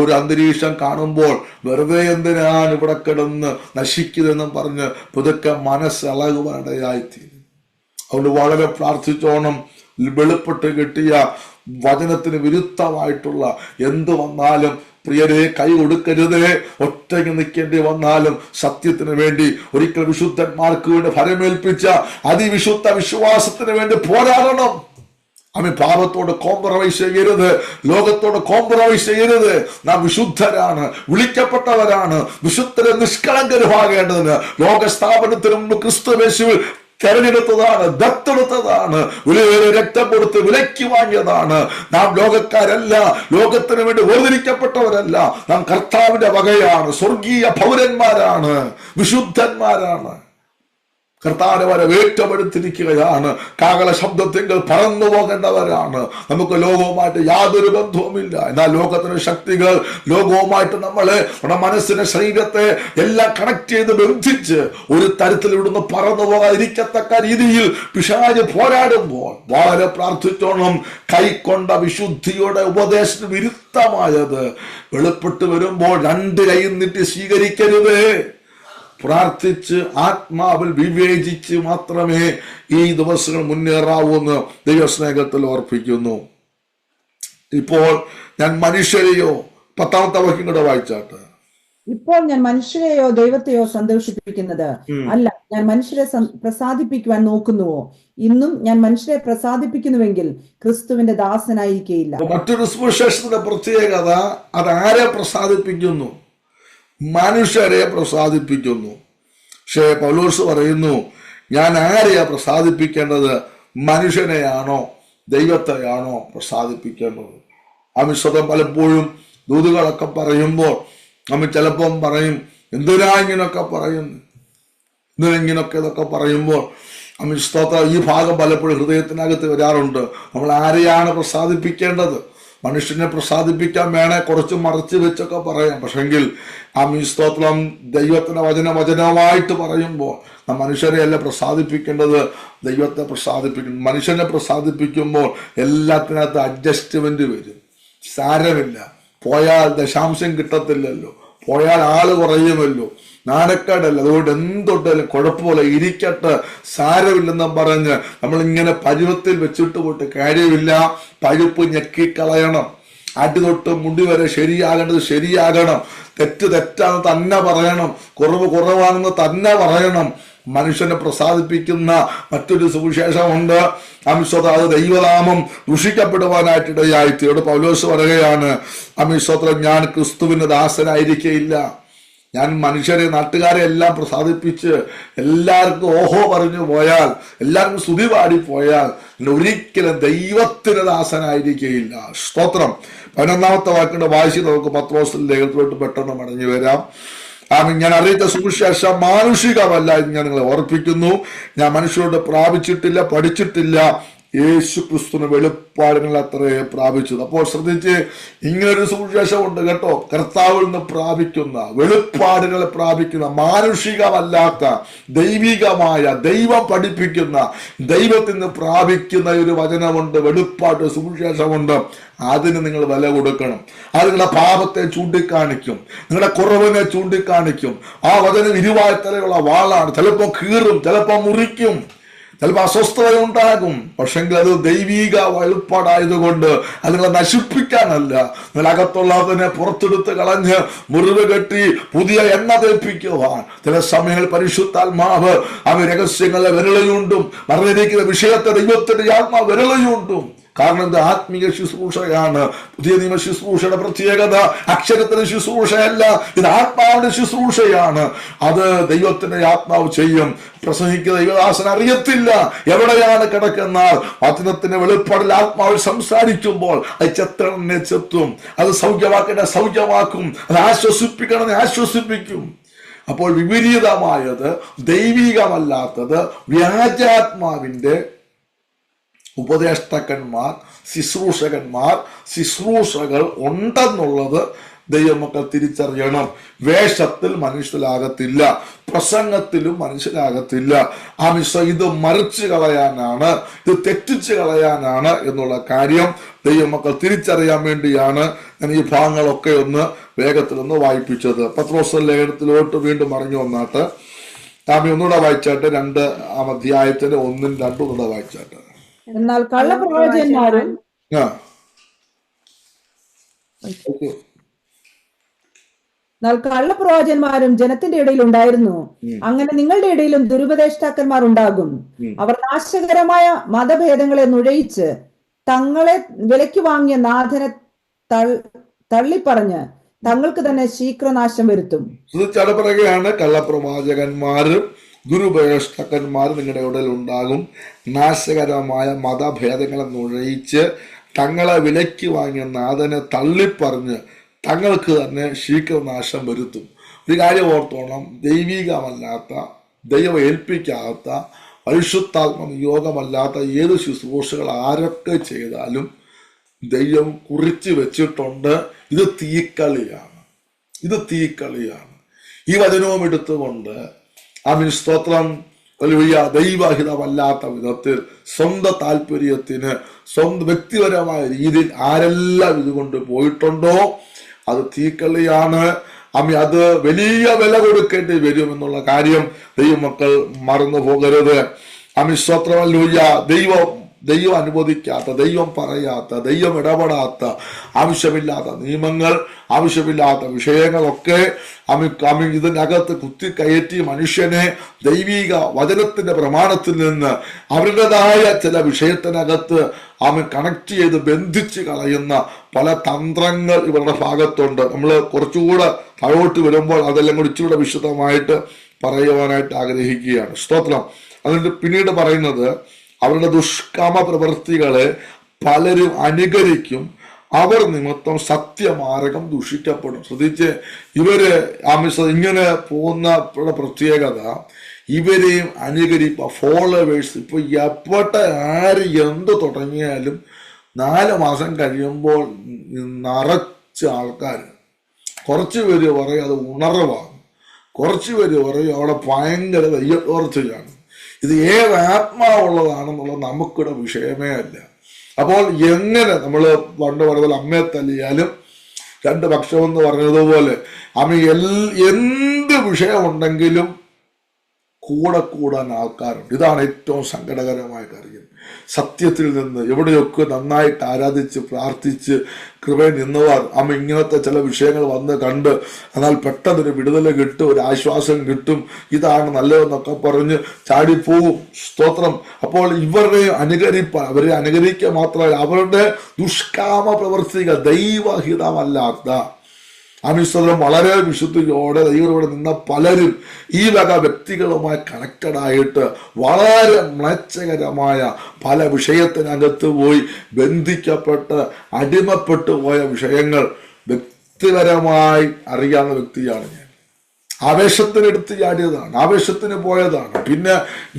ഒരു അന്തരീക്ഷം കാണുമ്പോൾ വെറുതെ എന്തിനാണ് ഇവിടെ കിടന്ന് നശിക്കുന്നതെന്നും പറഞ്ഞ് പുതുക്കെ മനസ്സിളകുവാനിടയായിത്തീരും. അതുകൊണ്ട് വളരെ പ്രാർത്ഥിച്ചോണം. വെളിപ്പെട്ട് കിട്ടിയ വചനത്തിന് വിരുദ്ധമായിട്ടുള്ള എന്ത് വന്നാലും പ്രിയരെ കൈ കൊടുക്കരുതേ. ഒറ്റയ്ക്ക് നിൽക്കേണ്ടി വന്നാലും സത്യത്തിന് വേണ്ടി ഒരിക്കൽ വിശുദ്ധന്മാർക്ക് വേണ്ടി ഫലമേൽപ്പിച്ച അതിവിശുദ്ധ വിശ്വാസത്തിന് വേണ്ടി പോരാടണം. പാപത്തോട് കോംപ്രമൈസ് ചെയ്യരുത്, ലോകത്തോട് കോംപ്രമൈസ് ചെയ്യരുത്. നാം വിശുദ്ധരാണ്, വിളിക്കപ്പെട്ടവരാണ്, വിശുദ്ധരെ നിഷ്കളങ്കരുമാകേണ്ടതിന് ലോകസ്ഥാപനത്തിന് മുമ്പ് ക്രിസ്തുയേശുവിൽ തെരഞ്ഞെടുത്തതാണ്, ദത്തെടുത്തതാണ്, വിലയേറെ രക്തം കൊടുത്ത് വിലയ്ക്ക് വാങ്ങിയതാണ്. നാം ലോകക്കാരല്ല, ലോകത്തിന് വേണ്ടി വേർതിരിക്കപ്പെട്ടവരല്ല. നാം കർത്താവിന്റെ വകയാണ്, സ്വർഗീയ പൗരന്മാരാണ്, വിശുദ്ധന്മാരാണ്. കർത്താവിനെ വരെ ഏറ്റെടുത്തിരിക്കുകയാണ്. കാഹള ശബ്ദത്തിങ്കിൽ പറന്നു പോകേണ്ടവരാണ്. നമുക്ക് ലോകവുമായിട്ട് യാതൊരു ബന്ധവുമില്ല. എന്നാൽ ലോകത്തിന്റെ ശക്തികൾ ലോകവുമായിട്ട് നമ്മളെ, നമ്മുടെ മനസ്സിനെ, ശരീരത്തെ എല്ലാം കണക്ട് ചെയ്ത് ബന്ധിച്ച് ഒരു തരത്തിൽ ഇവിടുന്ന് പറന്നു പോകാതിരിക്കത്തക്ക രീതിയിൽ പിശാച് പോരാടുമ്പോൾ വളരെ പ്രാർത്ഥിച്ചോണം. കൈക്കൊണ്ട വിശുദ്ധിയുടെ ഉപദേശത്തിന് വിരുദ്ധമായത് വെളിപ്പെട്ട് വരുമ്പോൾ 2 കൈ നീട്ടി സ്വീകരിക്കരുതേ. പ്രാർത്ഥിച്ച് ആത്മാവിൽ വിവേചിച്ച് മാത്രമേ ഈ ദിവസങ്ങൾ മുന്നേറാവൂ എന്ന് ദൈവസ്നേഹത്തിൽ ഓർപ്പിക്കുന്നു. ഇപ്പോൾ ഞാൻ മനുഷ്യരെയോ, 10ാമത്തെ വാക്യം കൂടെ വായിച്ചാട്ട്. ഇപ്പോൾ ഞാൻ മനുഷ്യരെയോ ദൈവത്തെയോ സന്തോഷിപ്പിക്കുന്നത് അല്ല, ഞാൻ മനുഷ്യരെ പ്രസാദിപ്പിക്കുവാൻ നോക്കുന്നുവോ? ഇന്നും ഞാൻ മനുഷ്യരെ പ്രസാദിപ്പിക്കുന്നുവെങ്കിൽ ക്രിസ്തുവിന്റെ ദാസനായിരിക്കയില്ല. മറ്റൊരു സുവിശേഷത്തിന്റെ പ്രത്യേകത, അതാരെ പ്രസാദിപ്പിക്കുന്നു? മനുഷ്യരെ പ്രസാദിപ്പിക്കുന്നു. പക്ഷേ പൗലോസ് പറയുന്നു, ഞാൻ ആരെയാ പ്രസാദിപ്പിക്കേണ്ടത്? മനുഷ്യനെയാണോ ദൈവത്തെയാണോ പ്രസാദിപ്പിക്കേണ്ടത്? വിശ്വതം പലപ്പോഴും ദൂതുകളൊക്കെ പറയുമ്പോൾ നമ്മൾ ചിലപ്പം പറയും, എന്തിനാ ഇങ്ങനൊക്കെ പറയുന്നു, എന്തിനെങ്കിനൊക്കെ ഇതൊക്കെ പറയുമ്പോൾ സ്തോത്രം. ഈ ഭാഗം പലപ്പോഴും ഹൃദയത്തിനകത്ത് വരാറുണ്ട്. നമ്മൾ ആരെയാണ് പ്രസാദിപ്പിക്കേണ്ടത്? മനുഷ്യനെ പ്രസാദിപ്പിക്കാൻ വേണേ കുറച്ച് മറച്ചു വെച്ചൊക്കെ പറയാം. പക്ഷെങ്കിൽ സ്തോത്രം ദൈവത്തിന്റെ വചനമായിട്ട് പറയുമ്പോൾ നാം മനുഷ്യരെയല്ല പ്രസാദിപ്പിക്കേണ്ടത്, ദൈവത്തെ പ്രസാദിപ്പിക്കുന്നു. മനുഷ്യനെ പ്രസാദിപ്പിക്കുമ്പോൾ എല്ലാത്തിനകത്ത് അഡ്ജസ്റ്റ്മെന്റ് വരും. സാരമില്ല, പോയാൽ ദശാംശം കിട്ടത്തില്ലല്ലോ, പോയാൽ ആള് കുറയുമല്ലോ, നാണക്കേടല്ല, അതുകൊണ്ട് എന്തൊട്ടാലും കുഴപ്പമില്ല, ഇരിക്കട്ടെ, സാരമില്ലെന്നും പറഞ്ഞ് നമ്മളിങ്ങനെ പരുവത്തിൽ വെച്ചിട്ട് പോയിട്ട് കാര്യമില്ല. പഴുപ്പ് ഞെക്കിക്കളയണം. അടി തൊട്ട് മുടി വരെ ശരിയാകേണ്ടത് ശരിയാകണം. തെറ്റ് തെറ്റാണെന്ന് തന്നെ പറയണം, കുറവ് കുറവാണെന്ന് തന്നെ പറയണം. മനുഷ്യനെ പ്രസാദിപ്പിക്കുന്ന മറ്റൊരു സുവിശേഷമുണ്ട്. അത് ദൈവനാമം ദുഷിക്കപ്പെടുവാനായിട്ടിടയായിത്തീർന്നു. പൗലോസ് പറയുകയാണ്, അമിസ്വത്രം, ഞാൻ ക്രിസ്തുവിന് ദാസനായിരിക്കയില്ല. ഞാൻ മനുഷ്യരെ, നാട്ടുകാരെ എല്ലാം പ്രസാദിപ്പിച്ച് എല്ലാവർക്കും ഓഹോ പറഞ്ഞു പോയാൽ, എല്ലാവർക്കും സ്തുതി പാടിപ്പോയാൽ ഒരിക്കലും ദൈവത്തിന് ദാസനായിരിക്കുകയില്ല. സ്തോത്രം. 11-ാമത്തെ വാക്കിന്റെ വായിച്ച് നമുക്ക് പത്രോസിന്റെ ലേഖനത്തിലോട്ട് പെട്ടെന്ന് മടങ്ങി വരാം. ഞാൻ അറിയിച്ച സുവിശേഷം മാനുഷികമല്ല എന്ന് ഞാൻ നിങ്ങളെ ഓർപ്പിക്കുന്നു. ഞാൻ മനുഷ്യരോട് പ്രാപിച്ചിട്ടില്ല, പഠിച്ചിട്ടില്ല, യേശു ക്രിസ്തുവിന് വെളിപ്പാടുകൾ അത്രേ പ്രാപിച്ചത്. അപ്പോൾ ശ്രദ്ധിച്ച്, ഇങ്ങനൊരു സുവിശേഷമുണ്ട് കേട്ടോ. കർത്താവിൽ നിന്ന് പ്രാപിക്കുന്ന, വെളിപ്പാടുകളെ പ്രാപിക്കുന്ന, മാനുഷികമല്ലാത്ത ദൈവികമായ, ദൈവം പഠിപ്പിക്കുന്ന, ദൈവത്തിൽ നിന്ന് പ്രാപിക്കുന്ന ഒരു വചനമുണ്ട്, വെളിപ്പാട് സുവിശേഷമുണ്ട്. അതിന് നിങ്ങൾ വില കൊടുക്കണം. അത് നിങ്ങളുടെ പാപത്തെ ചൂണ്ടിക്കാണിക്കും, നിങ്ങളുടെ കുറവിനെ ചൂണ്ടിക്കാണിക്കും. ആ വചനം ഇരുവായ്ത്തലയുള്ള വാളാണ്. ചിലപ്പോൾ കീറും, ചിലപ്പോൾ മുറിക്കും, ചിലപ്പോൾ അസ്വസ്ഥത ഉണ്ടാകും. പക്ഷെങ്കിൽ അത് ദൈവിക വെളിപ്പാടായതുകൊണ്ട് അത് നിങ്ങളെ നശിപ്പിക്കാനല്ല, നിങ്ങളകത്തുള്ളതിനെ പുറത്തെടുത്ത് കളഞ്ഞ് മുറിവ് കെട്ടി പുതിയ എണ്ണ തേൽപ്പിക്കുവാൻ. ചില സമയങ്ങളിൽ പരിശുദ്ധാത്മാവ് രഹസ്യങ്ങളെ വിരളയുണ്ടും, മറന്നിരിക്കുന്ന വിഷയത്തെ ദൈവത്തിന്റെ ആത്മാവ് വിരളയുണ്ടും. കാരണം ഇത് ആത്മീയ ശുശ്രൂഷയാണ്. പുതിയ നിയമ ശുശ്രൂഷയുടെ പ്രത്യേകത അക്ഷരത്തിന്റെ ശുശ്രൂഷയല്ല, ഇത് ആത്മാവിന്റെ ശുശ്രൂഷയാണ്. അത് ദൈവത്തിന്റെ ആത്മാവ് ചെയ്യും. പ്രസംഗിക്കുന്ന ദൈവദാസൻ അറിയത്തില്ല എവിടെയാണ് കിടക്കുന്നാൽ വചനത്തിന്റെ വെളിപ്പാടിൽ ആത്മാവിൽ സംസാരിക്കുമ്പോൾ അത് ചെത്തണനെ ചെത്തും, അത് സൗഖ്യമാക്കണെ സൗഖ്യമാക്കും, അത് ആശ്വസിപ്പിക്കണനെ ആശ്വസിപ്പിക്കും. അപ്പോൾ വിപരീതമായത്, ദൈവികമല്ലാത്തത്, വ്യാജാത്മാവിന്റെ ഉപദേഷ്ടാക്കന്മാർ, ശുശ്രൂഷകൾ ഉണ്ടെന്നുള്ളത് ദൈവമക്കൾ തിരിച്ചറിയണം. വേഷത്തിൽ മനുഷ്യരാകത്തില്ല, പ്രസംഗത്തിലും മനുഷ്യരാകത്തില്ല. ഇത് മറിച്ച് കളയാനാണ്, ഇത് തെറ്റിച്ച് കളയാനാണ് എന്നുള്ള കാര്യം ദൈവമക്കൾ തിരിച്ചറിയാൻ വേണ്ടിയാണ് ഞാൻ ഈ ഭാഗങ്ങളൊക്കെ ഒന്ന് വേഗത്തിലൊന്ന് വായിപ്പിച്ചത്. പത്രോസ് ലേഖനത്തിലോട്ട് വീണ്ടും മടങ്ങി വന്നാട്ട് ഒന്നുകൂടെ വായിച്ചാട്ട് 2-ാം അധ്യായത്തിന്റെ 1-ഉം 2-ഉം ഒന്നുകൂടെ വായിച്ചാട്ട്. എന്നാൽ കള്ളപ്രവാചകന്മാരും ജനത്തിന്റെ ഇടയിൽ ഉണ്ടായിരുന്നു. അങ്ങനെ നിങ്ങളുടെ ഇടയിലും ദുരുപദേഷ്ടാക്കന്മാർ ഉണ്ടാകും. അവർ നാശകരമായ മതഭേദങ്ങളെ നുഴയിച്ച് തങ്ങളെ വിലയ്ക്ക് വാങ്ങിയ നാഥനെ തള്ളിപ്പറഞ്ഞ് തങ്ങൾക്ക് തന്നെ ശീഘ്രനാശം വരുത്തും. പറയുകയാണ്, കള്ളപ്രവാചകന്മാരും ദുരുപദേഷ്ടാക്കന്മാരും നിങ്ങളുടെ ഇടയിൽ ഉണ്ടാകും. നാശകരമായ മതഭേദങ്ങളെ നുഴയിച്ച് തങ്ങളെ വിലയ്ക്ക് വാങ്ങിയ നാഥനെ തള്ളിപ്പറഞ്ഞ് തങ്ങൾക്ക് തന്നെ ശീഘ്രനാശം വരുത്തും. ഒരു കാര്യം ഓർത്തോണം, ദൈവികമല്ലാത്ത, ദൈവം ഏൽപ്പിക്കാത്ത, പരിശുദ്ധാത്മ നിയോഗമല്ലാത്ത ഏത് ശുശ്രൂഷകൾ ആരൊക്കെ ചെയ്താലും ദൈവം കുറിച്ച് വെച്ചിട്ടുണ്ട്. ഇത് തീക്കളിയാണ്, ഇത് തീക്കളിയാണ്. ഈ വചനവും എടുത്തുകൊണ്ട് സ്തോത്രം, ദൈവഹിതമല്ലാത്ത വിധത്തിൽ സ്വന്തം താല്പര്യത്തിന്, സ്വന്തം വ്യക്തിപരമായ രീതിയിൽ ആരെല്ലാം ഇതുകൊണ്ട് പോയിട്ടുണ്ടോ അത് തീക്കളിയാണ്. അത് വലിയ വില കൊടുക്കേണ്ടി വരുമെന്നുള്ള കാര്യം ദൈവമക്കൾ മറന്നു പോകരുത്. സ്തോത്രം, ദൈവം അനുവദിക്കാത്ത, ദൈവം പറയാത്ത, ദൈവം ഇടപെടാത്ത ആവശ്യമില്ലാത്ത നിയമങ്ങൾ, ആവശ്യമില്ലാത്ത വിഷയങ്ങളൊക്കെ ഇതിനകത്ത് കുത്തിക്കയറ്റി മനുഷ്യനെ ദൈവിക വചനത്തിന്റെ പ്രമാണത്തിൽ നിന്ന് അവരുടേതായ ചില വിഷയത്തിനകത്ത് കണക്ട് ചെയ്ത് ബന്ധിച്ച് കളയുന്ന പല തന്ത്രങ്ങൾ ഇവരുടെ ഭാഗത്തുണ്ട്. നമ്മൾ കുറച്ചുകൂടെ താഴോട്ട് വരുമ്പോൾ അതെല്ലാം കൂടി ഇച്ചിലൂടെ വിശദമായിട്ട് പറയുവാനായിട്ട് ആഗ്രഹിക്കുകയാണ്. സ്തോത്രം. അതിന്റെ പിന്നീട് പറയുന്നത്, അവരുടെ ദുഷ്കാമ പ്രവൃത്തികളെ പലരും അനുകരിക്കും, അവർ നിമിത്തം സത്യമാർഗം ദുഷിക്കപ്പെടും. ശ്രദ്ധിച്ച്, ഇങ്ങനെ പോകുന്ന പ്രത്യേകത, ഇവരെയും അനുകരിപ്പ ഫോളോവേഴ്സ്. ഇപ്പൊ എപ്പോട്ടെ ആര് എന്ത് തുടങ്ങിയാലും 4 മാസം കഴിയുമ്പോൾ നിറച്ച് ആൾക്കാർ. കുറച്ച് പേര് പറയും അത് ഉണർവാണ്, കുറച്ച് പേര് പറയും അവിടെ ഭയങ്കര ദൈവോർച്ചയാണ്. ഇത് ഏത് ആത്മാവുള്ളതാണെന്നുള്ളത് നമുക്കിവിടെ വിഷയമേ അല്ല. അപ്പോൾ എങ്ങനെ നമ്മൾ പണ്ട് പറഞ്ഞാൽ അമ്മയെ തല്ലിയാലും 2 പക്ഷമെന്ന് പറഞ്ഞതുപോലെ എന്ത് വിഷയമുണ്ടെങ്കിലും കൂടാൻ ആൾക്കാരുണ്ട്. ഇതാണ് ഏറ്റവും സങ്കടകരമായ കാര്യം. സത്യത്തിൽ നിന്ന് എവിടെയൊക്കെ നന്നായിട്ട് ആരാധിച്ച് പ്രാർത്ഥിച്ച് കൃപയിൽ നിന്നവർ ഇങ്ങനത്തെ ചില വിഷയങ്ങൾ വന്ന് കണ്ട് എന്നാൽ പെട്ടെന്നൊരു വിടുതല കിട്ടും, ഒരു ആശ്വാസം കിട്ടും, ഇതാണ് നല്ലതെന്നൊക്കെ പറഞ്ഞ് ചാടിപ്പോവും. സ്തോത്രം. അപ്പോൾ ഇവരെ അവരെ അനുകരിക്കുക മാത്രമല്ല, അവരുടെ ദുഷ്കാമ പ്രവർത്തികൾ ദൈവഹിതമല്ലാത്ത സ്തോത്രം വളരെ വിശുദ്ധിയോടെ ദൈവത്തോടെ നിന്ന പലരും ഈ വക വ്യക്തികളുമായി കണക്റ്റഡ് ആയിട്ട് വളരെ മ്ലേച്ഛകരമായ പല വിഷയത്തിനകത്ത് പോയി ബന്ധിക്കപ്പെട്ട് അടിമപ്പെട്ടു പോയ വിഷയങ്ങൾ വ്യക്തിപരമായി അറിയാവുന്ന വ്യക്തിയാണ് ഞാൻ. ആവേശത്തിനെടുത്ത് ചാടിയതാണ്, ആവേശത്തിന് പോയതാണ്. പിന്നെ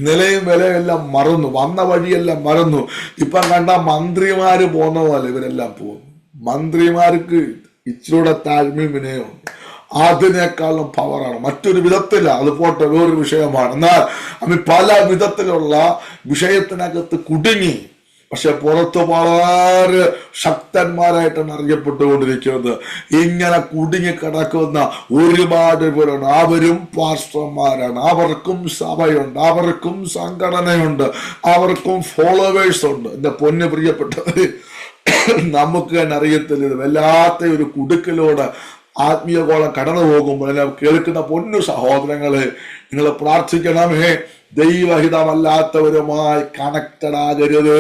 നിലയും വിലയും എല്ലാം മറന്നു, വന്ന വഴിയെല്ലാം മറന്നു. ഇപ്പം കണ്ട മന്ത്രിമാര് പോകുന്ന പോലെ ഇവരെല്ലാം പോകുന്നു. മന്ത്രിമാർക്ക് ഇച്ചിരൂടെ താഴ്മയും വിനയമുണ്ട്, അതിനേക്കാളും പവറാണ്. മറ്റൊരു വിധത്തില്ല, അത് പോട്ടെ, വേറൊരു വിഷയമാണ്. എന്നാൽ പല വിധത്തിലുള്ള വിഷയത്തിനകത്ത് കുടുങ്ങി, പക്ഷെ പുറത്ത് വളരെ ശക്തന്മാരായിട്ടാണ് അറിയപ്പെട്ടുകൊണ്ടിരിക്കുന്നത്. ഇങ്ങനെ കുടുങ്ങി കിടക്കുന്ന ഒരുപാട് പേരുണ്ട്. അവരും പാസ്റ്റർമാരാണ്, അവർക്കും സഭയുണ്ട്, അവർക്കും സംഘടനയുണ്ട്, അവർക്കും ഫോളോവേഴ്സ് ഉണ്ട്. എന്റെ പൊന്ന് പ്രിയപ്പെട്ടവര്, നമുക്ക് തന്നെ അറിയത്തില്ല, ഇത് വല്ലാത്ത ഒരു കുടുക്കിലൂടെ ആത്മീയകോളം കടന്നു പോകുമ്പോൾ എല്ലാം കേൾക്കുന്ന പൊന്നു സഹോദരങ്ങളെ, നിങ്ങൾ പ്രാർത്ഥിക്കണമേ, ദൈവഹിതമല്ലാത്തവരുമായി കണക്റ്റഡ് ആകരുത്.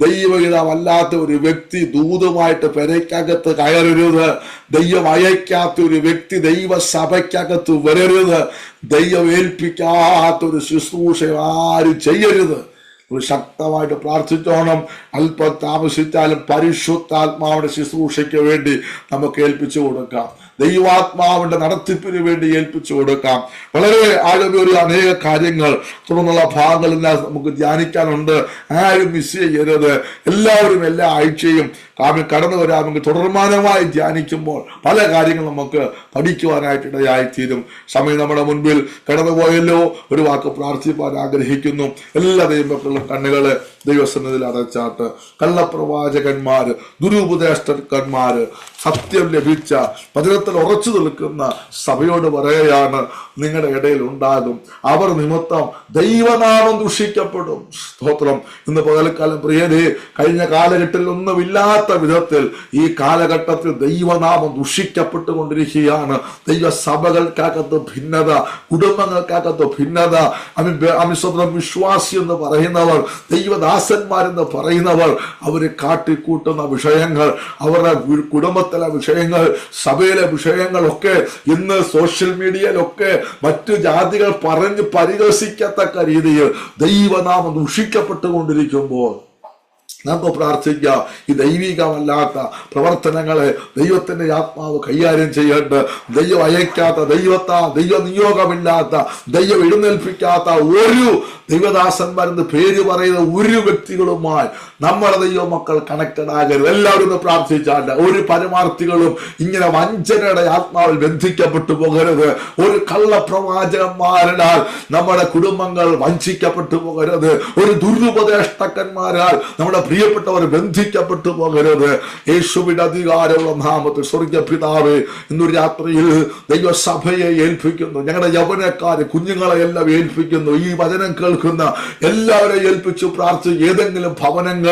ദൈവഹിതമല്ലാത്ത ഒരു വ്യക്തി ദൂതുമായിട്ട് പെരയ്ക്കകത്ത് കയറരുത്. ദൈവം അയക്കാത്ത ഒരു വ്യക്തി ദൈവസഭയ്ക്കകത്ത് വരരുത്. ദൈവം ഏൽപ്പിക്കാത്തൊരു ശുശ്രൂഷ ആരും ചെയ്യരുത്. ശക്തമായിട്ട് പ്രാർത്ഥിച്ചോണം. അല്പം താമസിച്ചാലും പരിശുദ്ധാത്മാവിന്റെ ശുശ്രൂഷയ്ക്ക് വേണ്ടി നമുക്ക് ഏൽപ്പിച്ചു കൊടുക്കാം, ദൈവാത്മാവിന്റെ നടത്തിപ്പിന് വേണ്ടി ഏൽപ്പിച്ചു കൊടുക്കാം. വളരെ ആഴമേറിയ അനേക കാര്യങ്ങൾ തുടർന്നുള്ള ഭാഗങ്ങളെല്ലാം നമുക്ക് ധ്യാനിക്കാനുണ്ട്. ആരും മിസ് ചെയ്യരുത്. എല്ലാവരും എല്ലാ ആഴ്ചയും കടന്നു വരാമെങ്കിൽ തുടർമാനമായി ധ്യാനിക്കുമ്പോൾ പല കാര്യങ്ങൾ നമുക്ക് പഠിക്കുവാനായിട്ട് ഇടയായിത്തീരും. സമയം നമ്മുടെ മുൻപിൽ കടന്നുപോയല്ലോ. ഒരു വാക്ക് പ്രാർത്ഥിപ്പാൻ ആഗ്രഹിക്കുന്നു. എല്ലാ ദൈവമക്കളും കണ്ണുകളെ ദൈവസന്നിധിയിൽ അടച്ചാട്ട്. കള്ളപ്രവാചകന്മാര്, ദുരുപദേഷ്ടന്മാര്, സത്യം ലഭിച്ച വചനത്തിൽ ഉറച്ചു നിൽക്കുന്ന സഭയോട് പറയുകയാണ്, നിങ്ങളുടെ ഇടയിൽ ഉണ്ടാകും. അവർ നിമിത്തം ദൈവനാമം ദുഷിക്കപ്പെടും. സ്തോത്രം. ഇന്ന് പകൽക്കാലം പ്രിയരെ, കഴിഞ്ഞ കാലഘട്ടത്തിൽ ഒന്നുമില്ലാത്ത വിധത്തിൽ ഈ കാലഘട്ടത്തിൽ ദൈവനാമം ദുഷിക്കപ്പെട്ടുകൊണ്ടിരിക്കുകയാണ്. ദൈവസഭകൾക്കകത്ത് ഭിന്നത, കുടുംബങ്ങൾക്കകത്ത് ഭിന്നത. സ്വന്തം വിശ്വാസി എന്ന് പറയുന്നവർ, ദൈവദാസന്മാരെന്ന് പറയുന്നവർ, അവര് കാട്ടിക്കൂട്ടുന്ന വിഷയങ്ങൾ, അവരുടെ കുടുംബത്തിലെ വിഷയങ്ങൾ, സഭയിലെ വിഷയങ്ങളൊക്കെ ഇന്ന് സോഷ്യൽ മീഡിയയിലൊക്കെ മറ്റു ജാതികൾ പറഞ്ഞ് പരിഹസിക്കത്തക്ക രീതിയിൽ ദൈവനാമം ദുഷിക്കപ്പെട്ടുകൊണ്ടിരിക്കുമ്പോൾ നമുക്ക് പ്രാർത്ഥിക്കാം. ഈ ദൈവികമല്ലാത്ത പ്രവർത്തനങ്ങളെ ദൈവത്തിന്റെ ആത്മാവ് കൈകാര്യം ചെയ്യേണ്ട, ദൈവം അയക്കാത്ത, ദൈവ നിയോഗമില്ലാത്ത, ദൈവം എഴുന്നേൽപ്പിക്കാത്ത ഒരു ദൈവദാസന്മാരെന്ന് പേര് പറയുന്ന ഒരു വ്യക്തികളുമായി നമ്മുടെ ദൈവമക്കൾ കണക്റ്റഡ് ആകരുത്. എല്ലാവരും ഒന്ന് പ്രാർത്ഥിച്ചാണ്ട്. ഒരു പരമാർത്ഥികളും ഇങ്ങനെ വഞ്ചനയുടെ ആത്മാവിൽ ബന്ധിക്കപ്പെട്ടു പോകരുത്. ഒരു കള്ളപ്രവാചകന്മാരാൽ നമ്മുടെ കുടുംബങ്ങൾ വഞ്ചിക്കപ്പെട്ടു പോകരുത്. ഒരു ദുരുപദേഷ്ടക്കന്മാരാൽ നമ്മുടെ പ്രിയപ്പെട്ടവർ ബന്ധിക്കപ്പെട്ടു പോകരുത്. യേശുവിന്റെ അധികാരമുള്ള നാമത്തിൽ സ്വർഗ്ഗ പിതാവേ, ഇന്നൊരു രാത്രിയിൽ ദൈവസഭയെ ഏൽപ്പിക്കുന്നു. ഞങ്ങളുടെ യൗവനക്കാരെ, കുഞ്ഞുങ്ങളെ എല്ലാം ഏൽപ്പിക്കുന്നു. ഈ വചനം കേൾക്കുന്ന എല്ലാവരെയും ഏൽപ്പിച്ചു പ്രാർത്ഥിച്ചു. ഏതെങ്കിലും ഭവനങ്ങൾ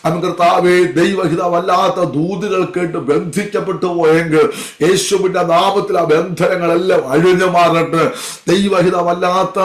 കർത്താവേ ദൈവഹിതമല്ലാത്ത ദൂതുകൾ കേട്ട് ബന്ധിക്കപ്പെട്ടു പോയെങ്കിൽ യേശുവിന്റെ നാമത്തിൽ ആ ബന്ധനങ്ങളെല്ലാം അഴിഞ്ഞു മാറട്ടെ. ദൈവഹിതമല്ലാത്ത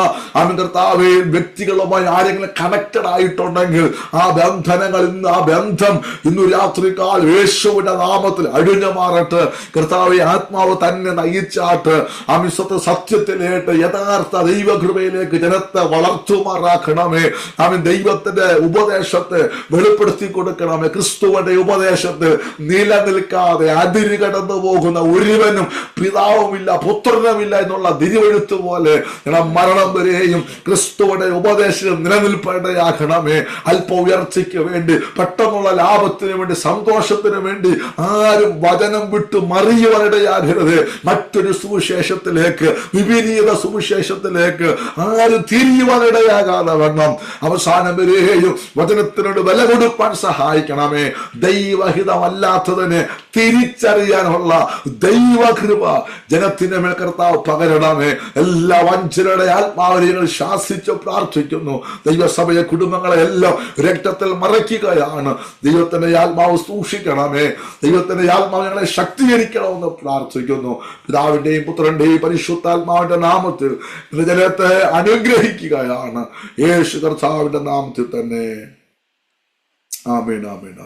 കർത്താവേ വ്യക്തികളുമായി ആരെങ്കിലും കണക്റ്റഡ് ആയിട്ടുണ്ടെങ്കിൽ ആ ബന്ധനങ്ങൾ ഇന്ന് ആ ബന്ധം ഇന്നു രാത്രികാൽ യേശുവിന്റെ നാമത്തിൽ അഴിഞ്ഞു മാറട്ടെ. കർത്താവെ, ആത്മാവ് തന്നെ നയിച്ചാട്ട് ആ സത്യത്തിലേക്ക് യഥാർത്ഥ ദൈവകൃപയിലേക്ക് ജനത്തെ വളർത്തുമാറാക്കണമേ. അവൻ ദൈവത്തിന്റെ ഉപദേശത്തെ വെളിപ്പെടുത്തി കൊടുക്കണമേ. ക്രിസ്തുവിന്റെ ഉപദേശത്തിൽ നിലനിൽക്കാതെ അതിര് കടന്നു പോകുന്ന ഒരുവനും പിതാവുമില്ല പുത്രനുമില്ല എന്നുള്ള തിരുവെഴുത്ത് പോലെ മരണം വരെയും ക്രിസ്തുവിന്റെ ഉപദേശം നിലനിൽപ്പേണ്ടയാക്കണമേ. അല്പ ഉയർച്ചയ്ക്ക് വേണ്ടി, പെട്ടെന്നുള്ള ലാഭത്തിന് വേണ്ടി, സന്തോഷത്തിന് വേണ്ടി ആരും വചനം വിട്ട് മറിയുവാനിടയാകരുത്. മറ്റൊരു സുവിശേഷത്തിലേക്ക്, വിപരീത സുവിശേഷത്തിലേക്ക് ആരും തിരിയുവാനിടയാകാതെ വണ്ണം അവസാനം വരെയും വചനത്തിനോട് വില കൊടുക്കാൻ സഹായിക്കണമേ. ദൈവഹിതമല്ലാത്തതിനെ തിരിച്ചറിയാനുള്ള ദൈവകൃപ ജനത്തിന്റെ മേൽ കർത്താവ് പകരണമേ. എല്ലാ വഞ്ചനയുടെ ആത്മാവിനെ ശാസിച്ച് പ്രാർത്ഥിക്കുന്നു. ദൈവസഭയെ, കുടുംബങ്ങളെ എല്ലാം രക്തത്തിൽ മറയ്ക്കുകയാണ്. ദൈവത്തിന്റെ ആത്മാവ് സൂക്ഷിക്കണമേ. ദൈവത്തിന്റെ ആത്മാവ് ഞങ്ങളെ ശക്തീകരിക്കണമെന്ന് പ്രാർത്ഥിക്കുന്നു. പിതാവിന്റെയും പുത്രന്റെയും പരിശുദ്ധാത്മാവിന്റെ നാമത്തിൽ ജനത്തെ അനുഗ്രഹിക്കുകയാണ്. യേശു കർത്താവിന്റെ നാമത്തിൽ തന്നെ. ആമേൻ, ആമേൻ.